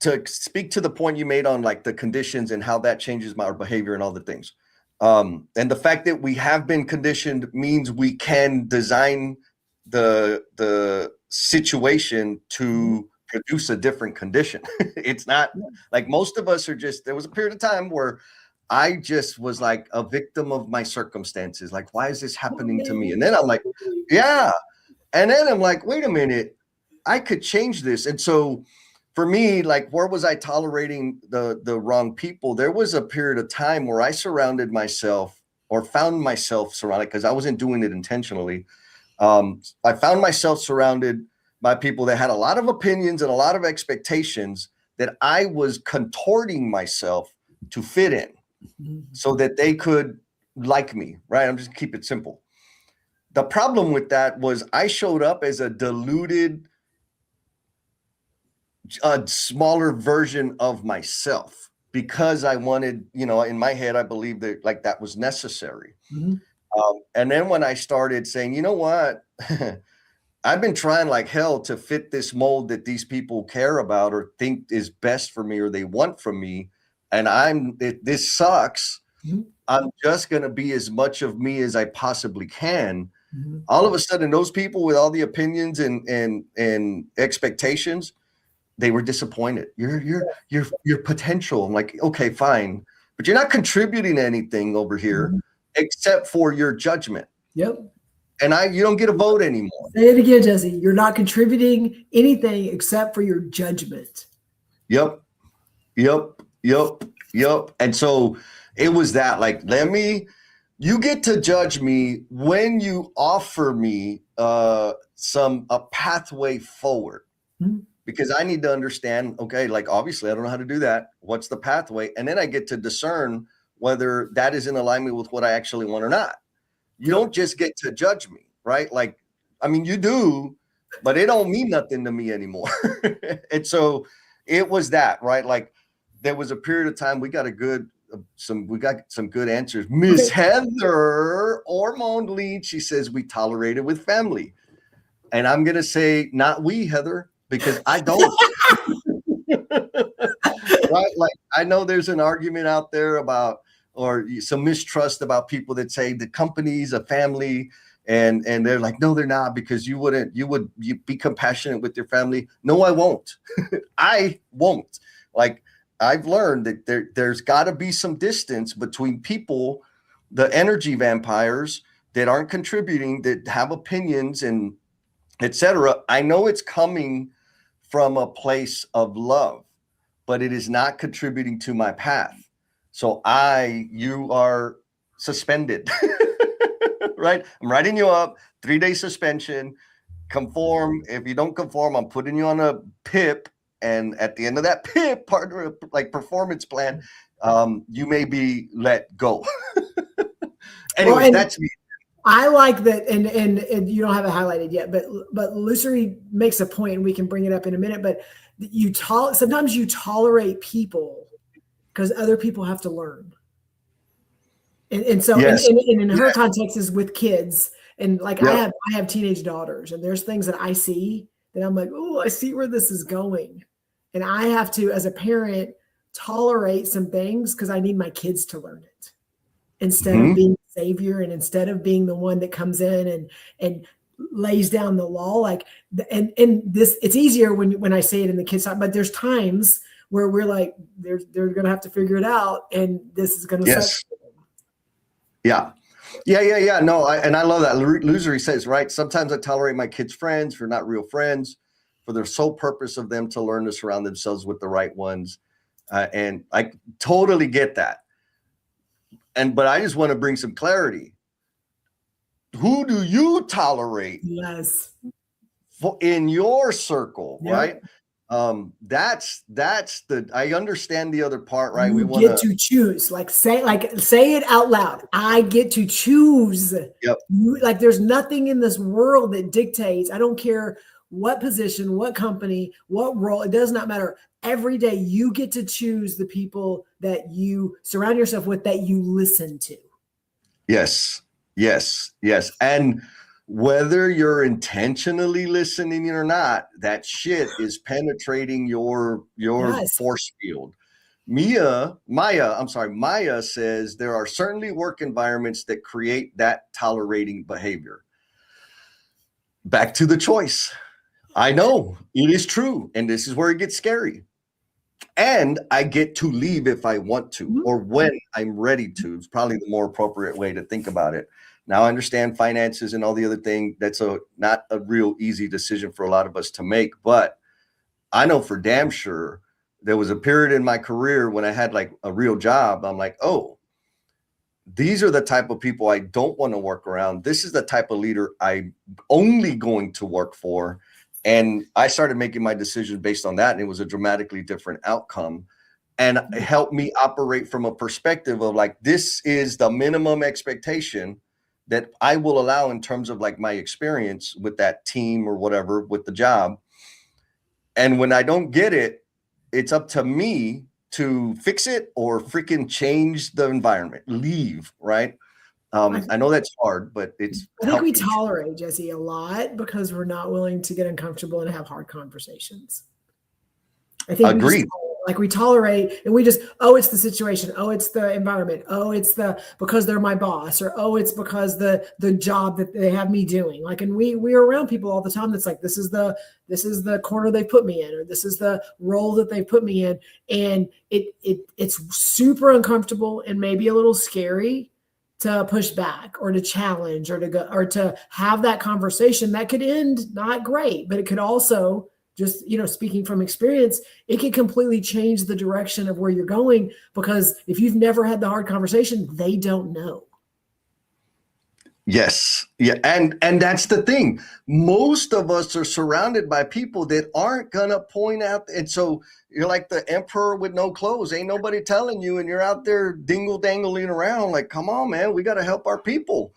to speak to the point you made on, like, the conditions and how that changes our behavior and all the things. And the fact that we have been conditioned means we can design the situation to produce a different condition. It's not like most of us are just, there was a period of time where I just was like a victim of my circumstances. Like, why is this happening to me? And then I'm like, yeah. And then I'm like, wait a minute, I could change this. And so for me, like, where was I tolerating the wrong people? There was a period of time where I surrounded myself, or found myself surrounded, because I wasn't doing it intentionally. I found myself surrounded by people that had a lot of opinions and a lot of expectations that I was contorting myself to fit in so that they could like me, right? I'm just keep it simple. The problem with that was I showed up as a diluted, a smaller version of myself, because I wanted, in my head, I believed that, like, that was necessary. Mm-hmm. And then when I started saying, you know what, I've been trying like hell to fit this mold that these people care about or think is best for me or they want from me. and this sucks. Mm-hmm. I'm just going to be as much of me as I possibly can. Mm-hmm. All of a sudden, those people with all the opinions and expectations, they were disappointed. Your potential. I'm like, okay, fine, but you're not contributing anything over here Mm-hmm. except for your judgment. Yep. And you don't get a vote anymore. Say it again, Jesse. You're not contributing anything except for your judgment. Yep. And so it was that, like, you get to judge me when you offer me a pathway forward. Mm-hmm. Because I need to understand, okay, like, obviously I don't know how to do that. What's the pathway? And then I get to discern whether that is in alignment with what I actually want or not. You don't just get to judge me, right? Like, I mean, you do, but it don't mean nothing to me anymore. And so it was that, right? Like, there was a period of time we got some good answers. Miss Heather Ormond Leach, she says we tolerate it with family. And I'm going to say, not we, Heather, because I don't. Right? Like, I know there's an argument out there about, or some mistrust about people that say the company's a family, and they're like, no, they're not, because you would be compassionate with your family. No, I won't. I won't. Like, I've learned that there's got to be some distance between people, the energy vampires that aren't contributing, that have opinions and etc. I know it's coming from a place of love, but it is not contributing to my path. So you are suspended, right? I'm writing you up, 3-day suspension, conform. If you don't conform, I'm putting you on a PIP. And at the end of that PIP, partner, like performance plan, you may be let go. Anyway, well, that's me. I like that, and you don't have it highlighted yet, but Lucery makes a point, and we can bring it up in a minute. But sometimes you tolerate people because other people have to learn, and so Yes. and in her context is with kids, and like Yep. I have teenage daughters, and there's things that I see that I'm like, oh, I see where this is going, and I have to, as a parent, tolerate some things because I need my kids to learn it instead of being the savior, and instead of being the one that comes in and lays down the law. Like, and this, it's easier when I say it in the kids' side, but there's times where we're like, they're going to have to figure it out, and this is going to Yes. suck. Yeah. No, I love that. Lucery says, right, sometimes I tolerate my kids' friends for not real friends, for the sole purpose of them to learn to surround themselves with the right ones. And I totally get that. But I just want to bring some clarity. Who do you tolerate? Yes. In your circle, Yep. right? That's I understand the other part, right? You get to choose, say it out loud. I get to choose. Yep. Like, there's nothing in this world that dictates. I don't care what position, what company, what role, it does not matter. Every day you get to choose the people that you surround yourself with, that you listen to. Yes. And whether you're intentionally listening or not, that shit is penetrating your force field. Maya says there are certainly work environments that create that tolerating behavior. Back to the choice. I know it is true. And this is where it gets scary. And I get to leave if I want to, or when I'm ready to. It's probably the more appropriate way to think about it. Now I understand finances and all the other thing. That's not a real easy decision for a lot of us to make. But I know for damn sure there was a period in my career when I had like a real job. I'm like, oh, these are the type of people I don't want to work around. This is the type of leader I'm only going to work for. And I started making my decisions based on that. And it was a dramatically different outcome. And it helped me operate from a perspective of like, this is the minimum expectation that I will allow in terms of like my experience with that team or whatever, with the job. And when I don't get it, it's up to me to fix it or freaking change the environment, leave, right? I know that's hard, but it's. I think we tolerate, Jesse, a lot because we're not willing to get uncomfortable and have hard conversations. I think agreed. Like we tolerate and we just, oh, it's the situation. Oh, it's the environment. Oh, it's because they're my boss, or, oh, it's because the job that they have me doing. Like, and we're around people all the time. That's like, this is the corner they put me in, or this is the role that they put me in. And it's super uncomfortable and maybe a little scary to push back or to challenge or to go or to have that conversation that could end not great, but it could also just, speaking from experience, it can completely change the direction of where you're going, because if you've never had the hard conversation, they don't know. Yes. Yeah. And that's the thing. Most of us are surrounded by people that aren't going to point out. And so you're like the emperor with no clothes. Ain't nobody telling you. And you're out there dingle dangling around like, come on, man, we got to help our people.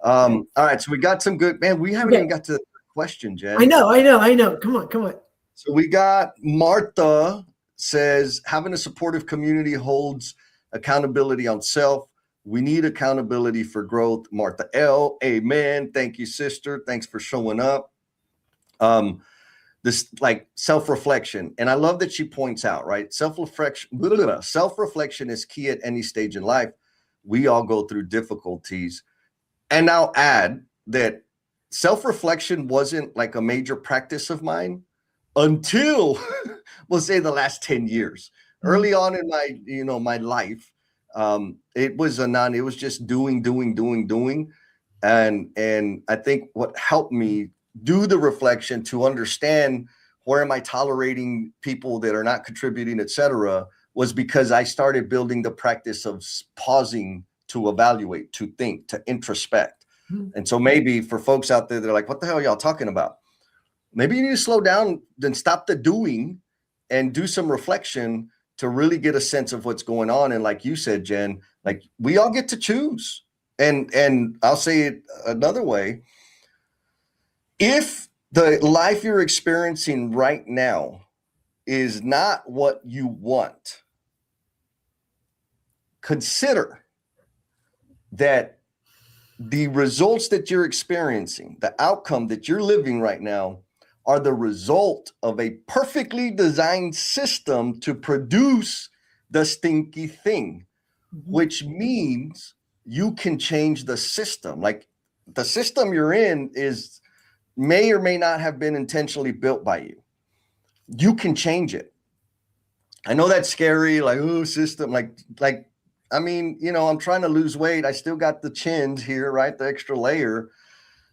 All right. So we got some good, man. We haven't even got to the question, Jen. I know. Come on. So we got Martha says, having a supportive community holds accountability on self. We need accountability for growth. Martha L. Amen. Thank you, sister. Thanks for showing up. This like self-reflection. And I love that she points out, right? Self-reflection is key at any stage in life. We all go through difficulties. And I'll add that self-reflection wasn't like a major practice of mine until we'll say the last 10 years. Early on in my, my life, it was just doing. And I think what helped me do the reflection to understand where am I tolerating people that are not contributing, etc., was because I started building the practice of pausing to evaluate, to think, to introspect. And so maybe for folks out there, they're like, what the hell are y'all talking about? Maybe you need to slow down, then stop the doing and do some reflection to really get a sense of what's going on. And like you said, Jen, like we all get to choose. And I'll say it another way. If the life you're experiencing right now is not what you want, consider that the results that you're experiencing, the outcome that you're living right now, are the result of a perfectly designed system to produce the stinky thing, which means you can change the system. Like the system you're in may or may not have been intentionally built by you. You can change it. I know that's scary, like, oh, system, like, I mean, I'm trying to lose weight. I still got the chins here, right? The extra layer.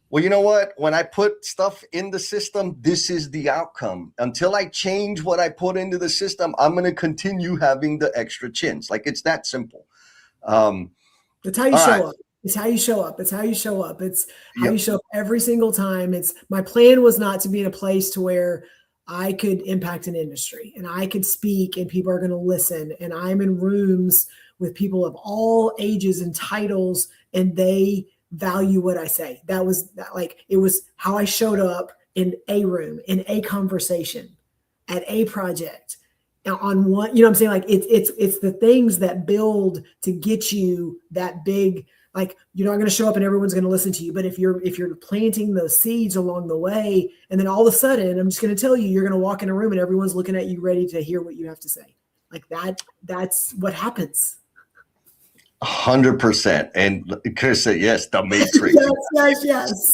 Well, you know what? When I put stuff in the system, this is the outcome. Until I change what I put into the system, I'm going to continue having the extra chins. Like it's that simple. It's how you show up. It's how you show up. It's how you show up. It's how you show up every single time. My plan was not to be in a place to where I could impact an industry and I could speak and people are going to listen. And I'm in rooms with people of all ages and titles, and they value what I say. It was how I showed up in a room, in a conversation, at a project, on one, I'm saying, like it's the things that build to get you that big. Like you're not going to show up and everyone's going to listen to you, but if you're planting those seeds along the way, and then all of a sudden, I'm just going to tell you're going to walk in a room and everyone's looking at you, ready to hear what you have to say. Like that's what happens. 100%. And Chris said, yes, the Matrix. yes.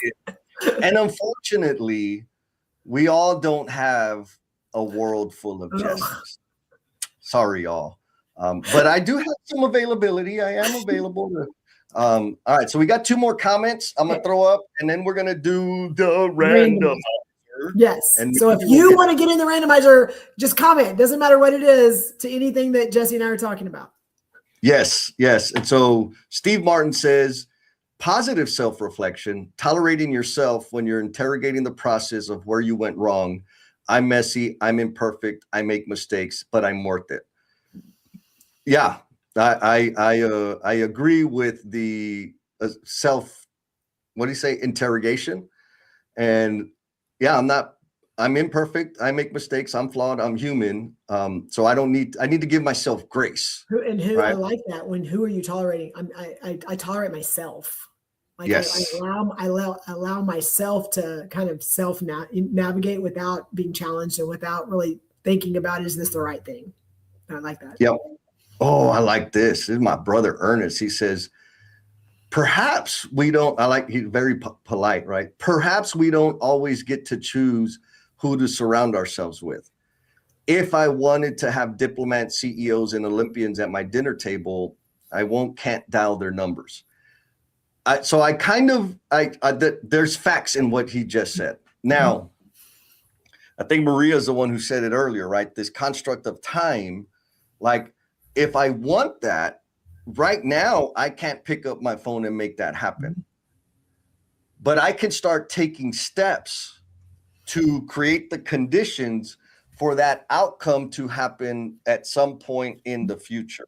And unfortunately, we all don't have a world full of Jessies. Sorry, y'all. But I do have some availability. I am available. All right. So we got 2 more comments I'm going to throw up, and then we're going to do the randomizer. Yes. And so if you want to get in the randomizer, just comment. Doesn't matter what it is, to anything that Jesse and I are talking about. Yes. And so Steve Martin says, positive self-reflection, tolerating yourself when you're interrogating the process of where you went wrong. I'm messy, I'm imperfect, I make mistakes, but I'm worth it. Yeah, I agree with the interrogation. And yeah, I'm imperfect. I make mistakes. I'm flawed. I'm human. So I need to give myself grace. Right? I like that. Who are you tolerating? I tolerate myself. Like yes. I allow myself to kind of navigate without being challenged and without really thinking about, is this the right thing? I like that. Yep. Oh, I like this. This is my brother Ernest. He says, perhaps we don't, he's very polite, right? Perhaps we don't always get to choose who to surround ourselves with. If I wanted to have diplomats, CEOs, and Olympians at my dinner table, can't dial their numbers. There's facts in what he just said. Now, I think Maria is the one who said it earlier, right? This construct of time, like if I want that right now, I can't pick up my phone and make that happen. But I can start taking steps to create the conditions for that outcome to happen at some point in the future.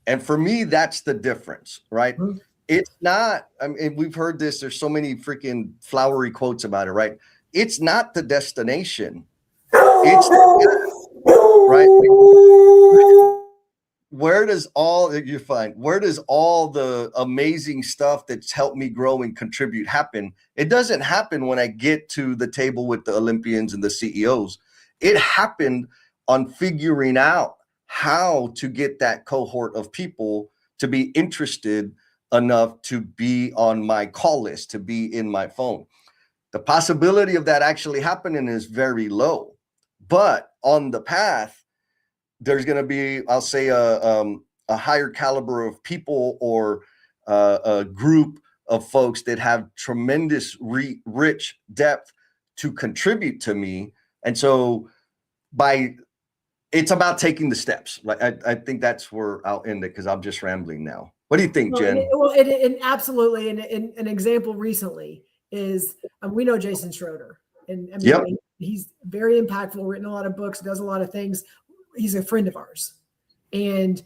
And for me, that's the difference, right? Mm-hmm. It's not, I mean, we've heard this, there's so many freaking flowery quotes about it, right? It's not the destination. It's right. Where does all the amazing stuff that's helped me grow and contribute happen? It doesn't happen when I get to the table with the Olympians and the CEOs. It happened on figuring out how to get that cohort of people to be interested enough to be on my call list, to be in my phone. The possibility of that actually happening is very low, but on the path, there's going to be, I'll say, a higher caliber of people or a group of folks that have tremendous rich depth to contribute to me. And so it's about taking the steps. Like I think that's where I'll end it because I'm just rambling now. What do you think, Jen? And absolutely. And an example recently is we know Jason Schroeder, and I mean, yep. He's very impactful, written a lot of books, does a lot of things. He's a friend of ours, and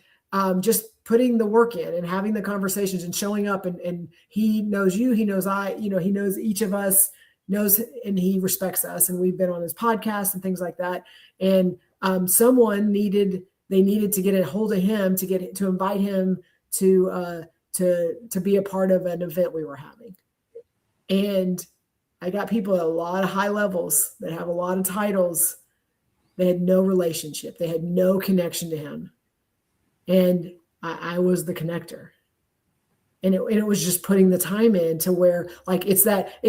just putting the work in and having the conversations and showing up, and he knows you, he knows he knows each of us, knows, and he respects us, and we've been on his podcast and things like that. And someone needed to get a hold of him to invite him to be a part of an event we were having. And I got people at a lot of high levels that have a lot of titles. They had no relationship. They had no connection to him. And I was the connector. And it was just putting the time in to where, like,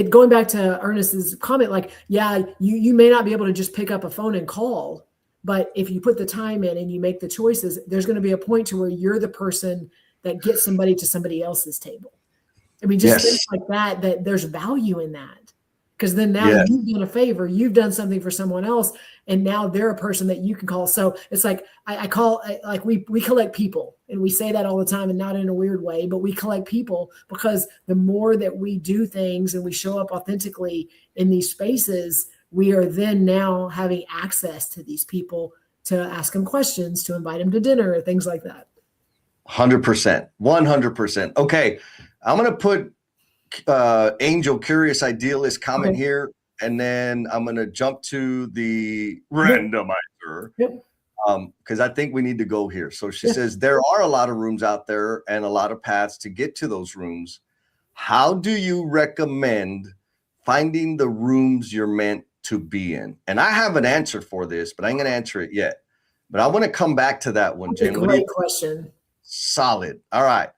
going back to Ernest's comment, like, yeah, you may not be able to just pick up a phone and call, but if you put the time in and you make the choices, there's going to be a point to where you're the person that gets somebody to somebody else's table. I mean, just things like that there's value in that. Because then now you've done a favor, you've done something for someone else, and now they're a person that you can call. So it's like we collect people, and we say that all the time, and not in a weird way, but we collect people because the more that we do things and we show up authentically in these spaces, we are then now having access to these people to ask them questions, to invite them to dinner, things like that. 100%, 100%. Okay, I'm going to put Angel Curious Idealist comment here, and then I'm going to jump to the randomizer because I think we need to go here. So she says there are a lot of rooms out there and a lot of paths to get to those rooms. How do you recommend finding the rooms you're meant to be in? And I have an answer for this, but I ain't going to answer it yet. But I want to come back to that one, Jen. Great question. Solid. All right.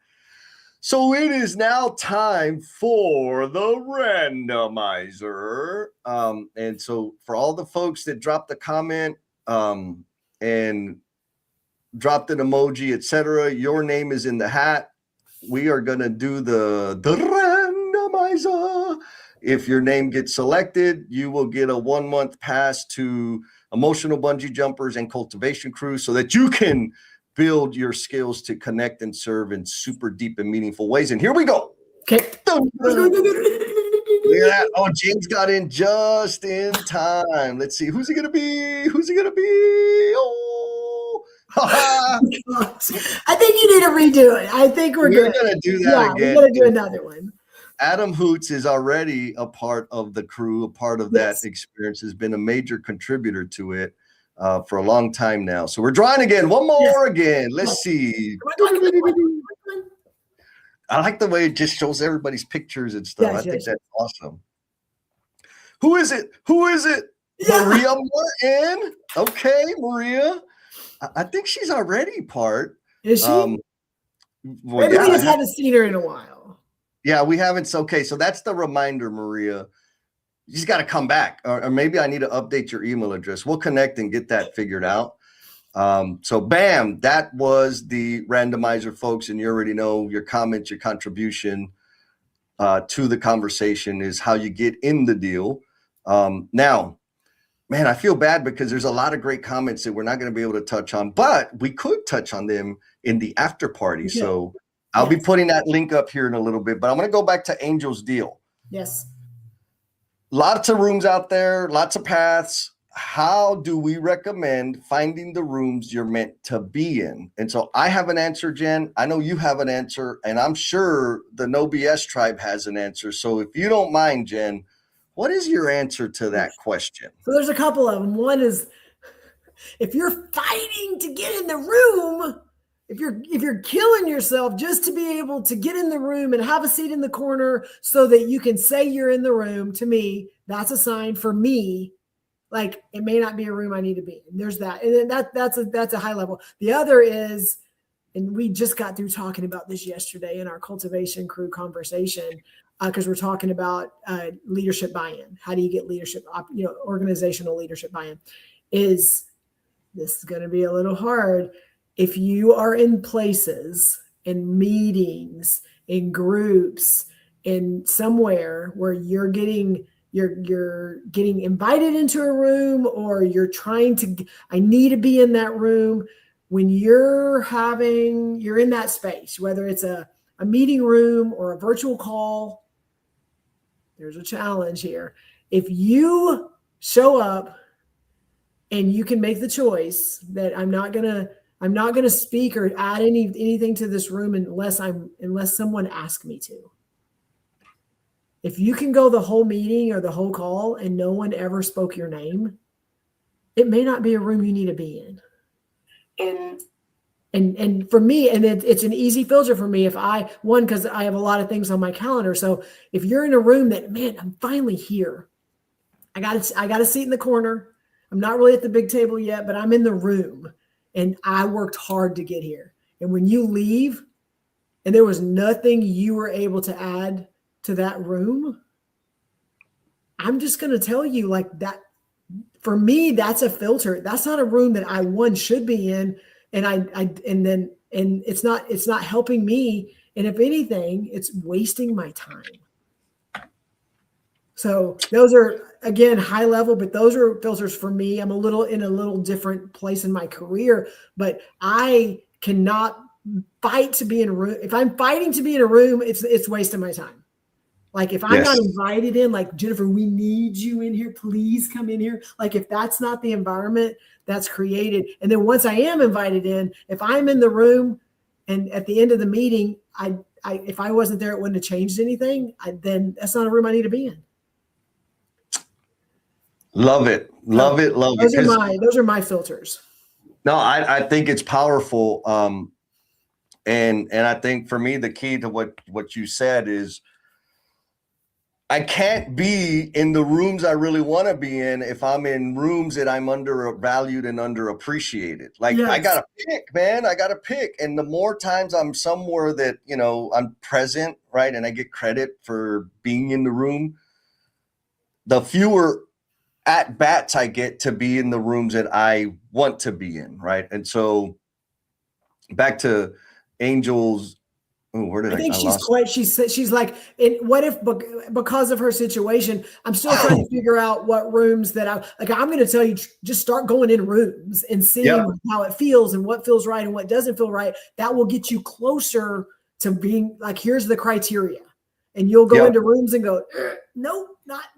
So it is now time for the randomizer. And so for all the folks that dropped a comment and dropped an emoji, etc., your name is in the hat. We are going to do the randomizer. If your name gets selected, you will get a 1-month pass to Emotional Bungee Jumpers and Cultivation Cruise so that you can build your skills to connect and serve in super deep and meaningful ways. And here we go. Okay. Look at that. Oh, James got in just in time. Let's see. Who's he going to be? Oh. I think you need to redo it. I think we're going to do that again. We're going to do another one. Adam Hoots is already a part of the crew, a part of that experience, has been a major contributor to it. For a long time now. So we're drawing again. One more again. Let's see. I like the way it just shows everybody's pictures and stuff. I think that's awesome. Who is it? Yeah. Maria Martin. Okay, Maria. I think she's already part. Is she? Well, Maybe we just haven't seen her in a while. Yeah, we haven't. Okay, so that's the reminder, Maria. She's got to come back, or maybe I need to update your email address. We'll connect and get that figured out. So bam, that was the randomizer, folks. And you already know your comments, your contribution to the conversation is how you get in the deal. Now, man, I feel bad because there's a lot of great comments that we're not going to be able to touch on, but we could touch on them in the after party. Okay. So I'll be putting that link up here in a little bit, but I'm going to go back to Angel's deal. Yes. Lots of rooms out there, lots of paths. How do we recommend finding the rooms you're meant to be in? And so I have an answer, Jen. I know you have an answer, and I'm sure the No BS tribe has an answer. So if you don't mind, Jen, what is your answer to that question? So there's a couple of them. One is, if you're fighting to get in the room, if you're killing yourself just to be able to get in the room and have a seat in the corner so that you can say you're in the room, to me, that's a sign for me. Like, it may not be a room I need to be in. There's that. And then that's a high level. The other is, and we just got through talking about this yesterday in our cultivation crew conversation, because we're talking about leadership buy-in. How do you get leadership, organizational leadership buy-in? This is going to be a little hard. If you are in places, in meetings, in groups, in somewhere where you're getting invited into a room, or you're trying to, I need to be in that room. When you're in that space, whether it's a meeting room or a virtual call, there's a challenge here. If you show up and you can make the choice that I'm not gonna speak or add anything to this room unless someone asks me to. If you can go the whole meeting or the whole call and no one ever spoke your name, it may not be a room you need to be in. And for me, and it's an easy filter for me because I have a lot of things on my calendar. So if you're in a room that, man, I'm finally here. I got a seat in the corner. I'm not really at the big table yet, but I'm in the room and I worked hard to get here. And when you leave and there was nothing you were able to add to that room, I'm just going to tell you, like, that for me, that's a filter. That's not a room that I should be in. And it's not helping me. And if anything, it's wasting my time. So those are, again, high level, but those are filters for me. I'm in a little different place in my career, but I cannot fight to be in a room. If I'm fighting to be in a room, it's wasting my time. Like, if I'm not invited in, like, Jennifer, we need you in here. Please come in here. Like, if that's not the environment that's created. And then once I am invited in, if I'm in the room and at the end of the meeting, if I wasn't there, it wouldn't have changed anything. Then that's not a room I need to be in. Love it. Love it. Those are my filters. No, I think it's powerful. And I think for me, the key to what you said is, I can't be in the rooms I really want to be in if I'm in rooms that I'm undervalued and underappreciated. Like, I got to pick, man. I got to pick. And the more times I'm somewhere that, I'm present, right, and I get credit for being in the room, the fewer at-bats I get to be in the rooms that I want to be in, right? And so back to Angel's. Oh, where did I think she's like, what if, because of her situation, I'm still trying to figure out what rooms that I'm going to tell you, just start going in rooms and seeing how it feels and what feels right and what doesn't feel right. That will get you closer to being like, here's the criteria. And you'll go into rooms and go, nope,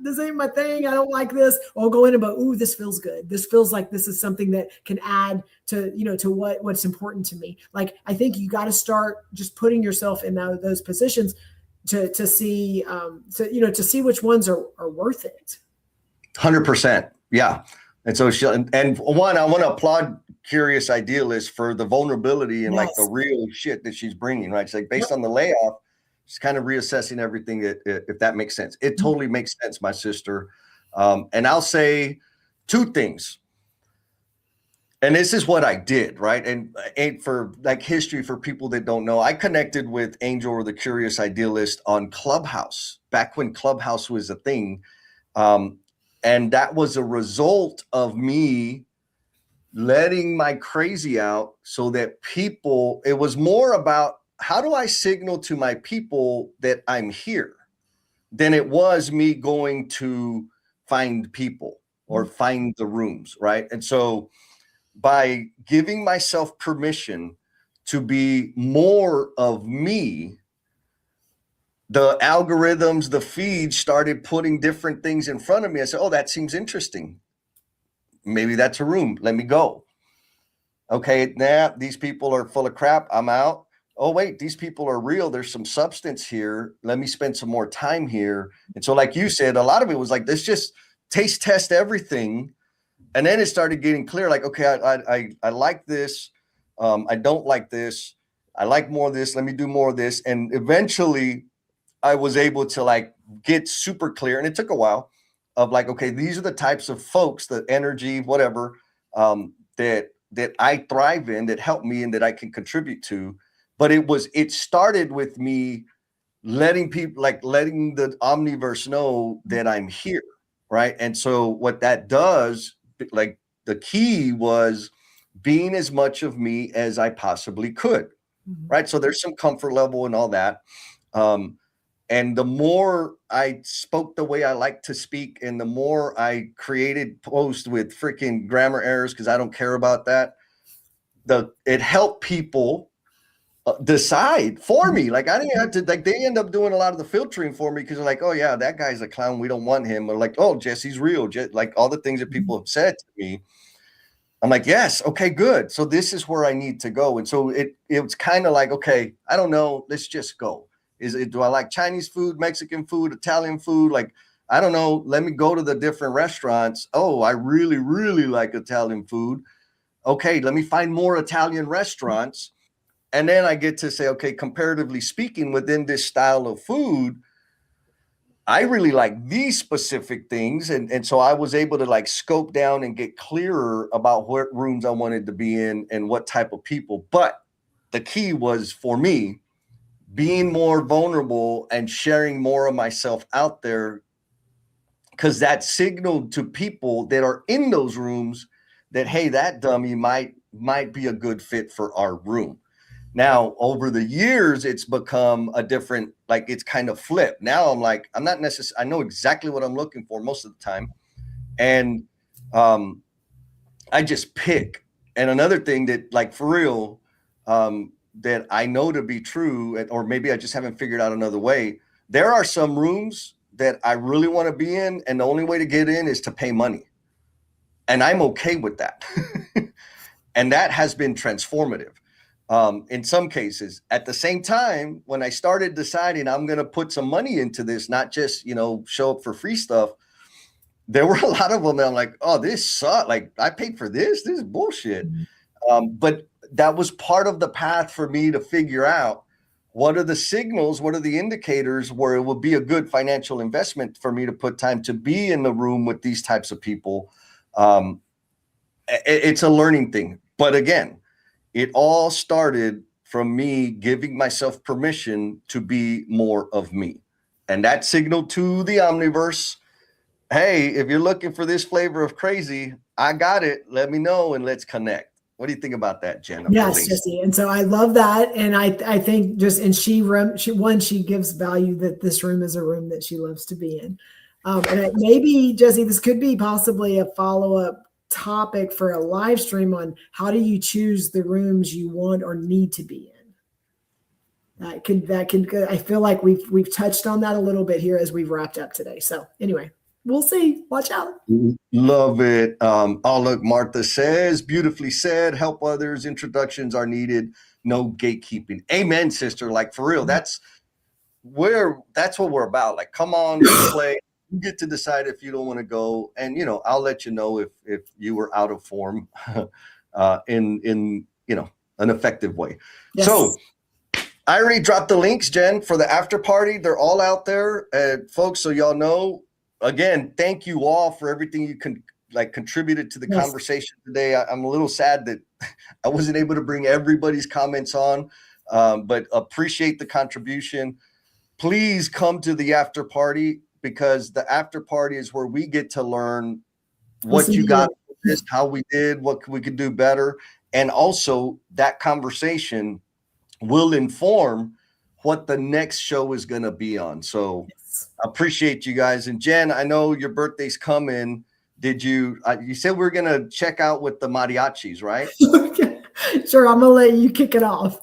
this ain't my thing. I don't like this. Or I'll go in and go, ooh, this feels good. This feels like this is something that can add to, to what's important to me. Like, I think you got to start just putting yourself in those positions to see, to see which ones are worth it. 100%. Yeah. And so I want to applaud Curious Idealist for the vulnerability and like the real shit that she's bringing, right? It's like, based on the layoff, she's kind of reassessing everything, if that makes sense. It totally makes sense, my sister. And I'll say two things. And this is what I did, right? And for like history for people that don't know, I connected with Angel or the Curious Idealist on Clubhouse back when Clubhouse was a thing. Um, and that was a result of me letting my crazy out so that people, it was more about how do I signal to my people that I'm here than it was me going to find people or find the rooms, right? And so by giving myself permission to be more of me, the algorithms, the feeds started putting different things in front of me. I said, oh, that seems interesting. Maybe that's a room. Let me go. Okay, nah, these people are full of crap. I'm out. Oh, wait, these people are real. There's some substance here. Let me spend some more time here. And so, like you said, a lot of it was like, let's just taste test everything. And then it started getting clear, like, okay, I like this. I don't like this. I like more of this. Let me do more of this. And eventually I was able to like get super clear. And it took a while of like, okay, these are the types of folks, the energy, whatever, that I thrive in, that help me and that I can contribute to. But it started with me letting people, like letting the omniverse know that I'm here. Right. And so what that does, like the key was being as much of me as I possibly could. Right. So there's some comfort level and all that. And the more I spoke the way I like to speak, and the more I created posts with freaking grammar errors, because I don't care about that, it helped people decide for me. Like I didn't have to, like they end up doing a lot of the filtering for me because they're like, oh yeah, that guy's a clown. We don't want him. Or like, oh, Jesse's real. Like all the things that people have said to me. I'm like, yes, okay, good. So this is where I need to go. And so it's kind of like, okay, I don't know. Let's just go. Do I like Chinese food, Mexican food, Italian food? Like, I don't know. Let me go to the different restaurants. Oh, I really, really like Italian food. Okay, let me find more Italian restaurants. And then I get to say, okay, comparatively speaking, within this style of food, I really like these specific things. And so I was able to like scope down and get clearer about what rooms I wanted to be in and what type of people. But the key was for me being more vulnerable and sharing more of myself out there, because that signaled to people that are in those rooms that, hey, that dummy might be a good fit for our room. Now, over the years, it's become a different, like it's kind of flipped. Now I'm like, I'm not necessarily, I know exactly what I'm looking for most of the time. And I just pick. And another thing that like for real, that I know to be true, or maybe I just haven't figured out another way. There are some rooms that I really want to be in, and the only way to get in is to pay money. And I'm okay with that. And that has been transformative. In some cases. At the same time, when I started deciding I'm going to put some money into this, not just, show up for free stuff, there were a lot of them that I'm like, oh, this sucks. Like I paid for this. This is bullshit. But that was part of the path for me to figure out what are the signals, what are the indicators where it would be a good financial investment for me to put time to be in the room with these types of people. It's a learning thing. But again, it all started from me giving myself permission to be more of me. And that signaled to the omniverse, hey, if you're looking for this flavor of crazy, I got it. Let me know and let's connect. What do you think about that, Jen? Yes, Jesse. And so I love that. And I think she gives value that this room is a room that she loves to be in. And maybe, Jesse, this could be possibly a follow-up topic for a live stream on how do you choose the rooms you want or need to be in. I feel like we've touched on that a little bit here as we've wrapped up today. So anyway, we'll see. Watch out. Love it. Oh, look, Martha says, beautifully said, help others. Introductions are needed. No gatekeeping. Amen, sister. Like for real, that's what we're about. Like, come on, play. You get to decide if you don't want to go. And, I'll let you know if you were out of form in an effective way. Yes. So I already dropped the links, Jen, for the after party. They're all out there, folks. So y'all know, again, thank you all for everything like contributed to the Yes. conversation today. I'm a little sad that I wasn't able to bring everybody's comments on, but appreciate the contribution. Please come to the after party, because the after party is where we get to learn what Listen you to got, it. how we did, what we could do better. And also that conversation will inform what the next show is going to be on. So Yes. I appreciate you guys. And Jen, I know your birthday's coming. Did you said we are going to check out with the mariachis, right? Okay. Sure, I'm gonna let you kick it off.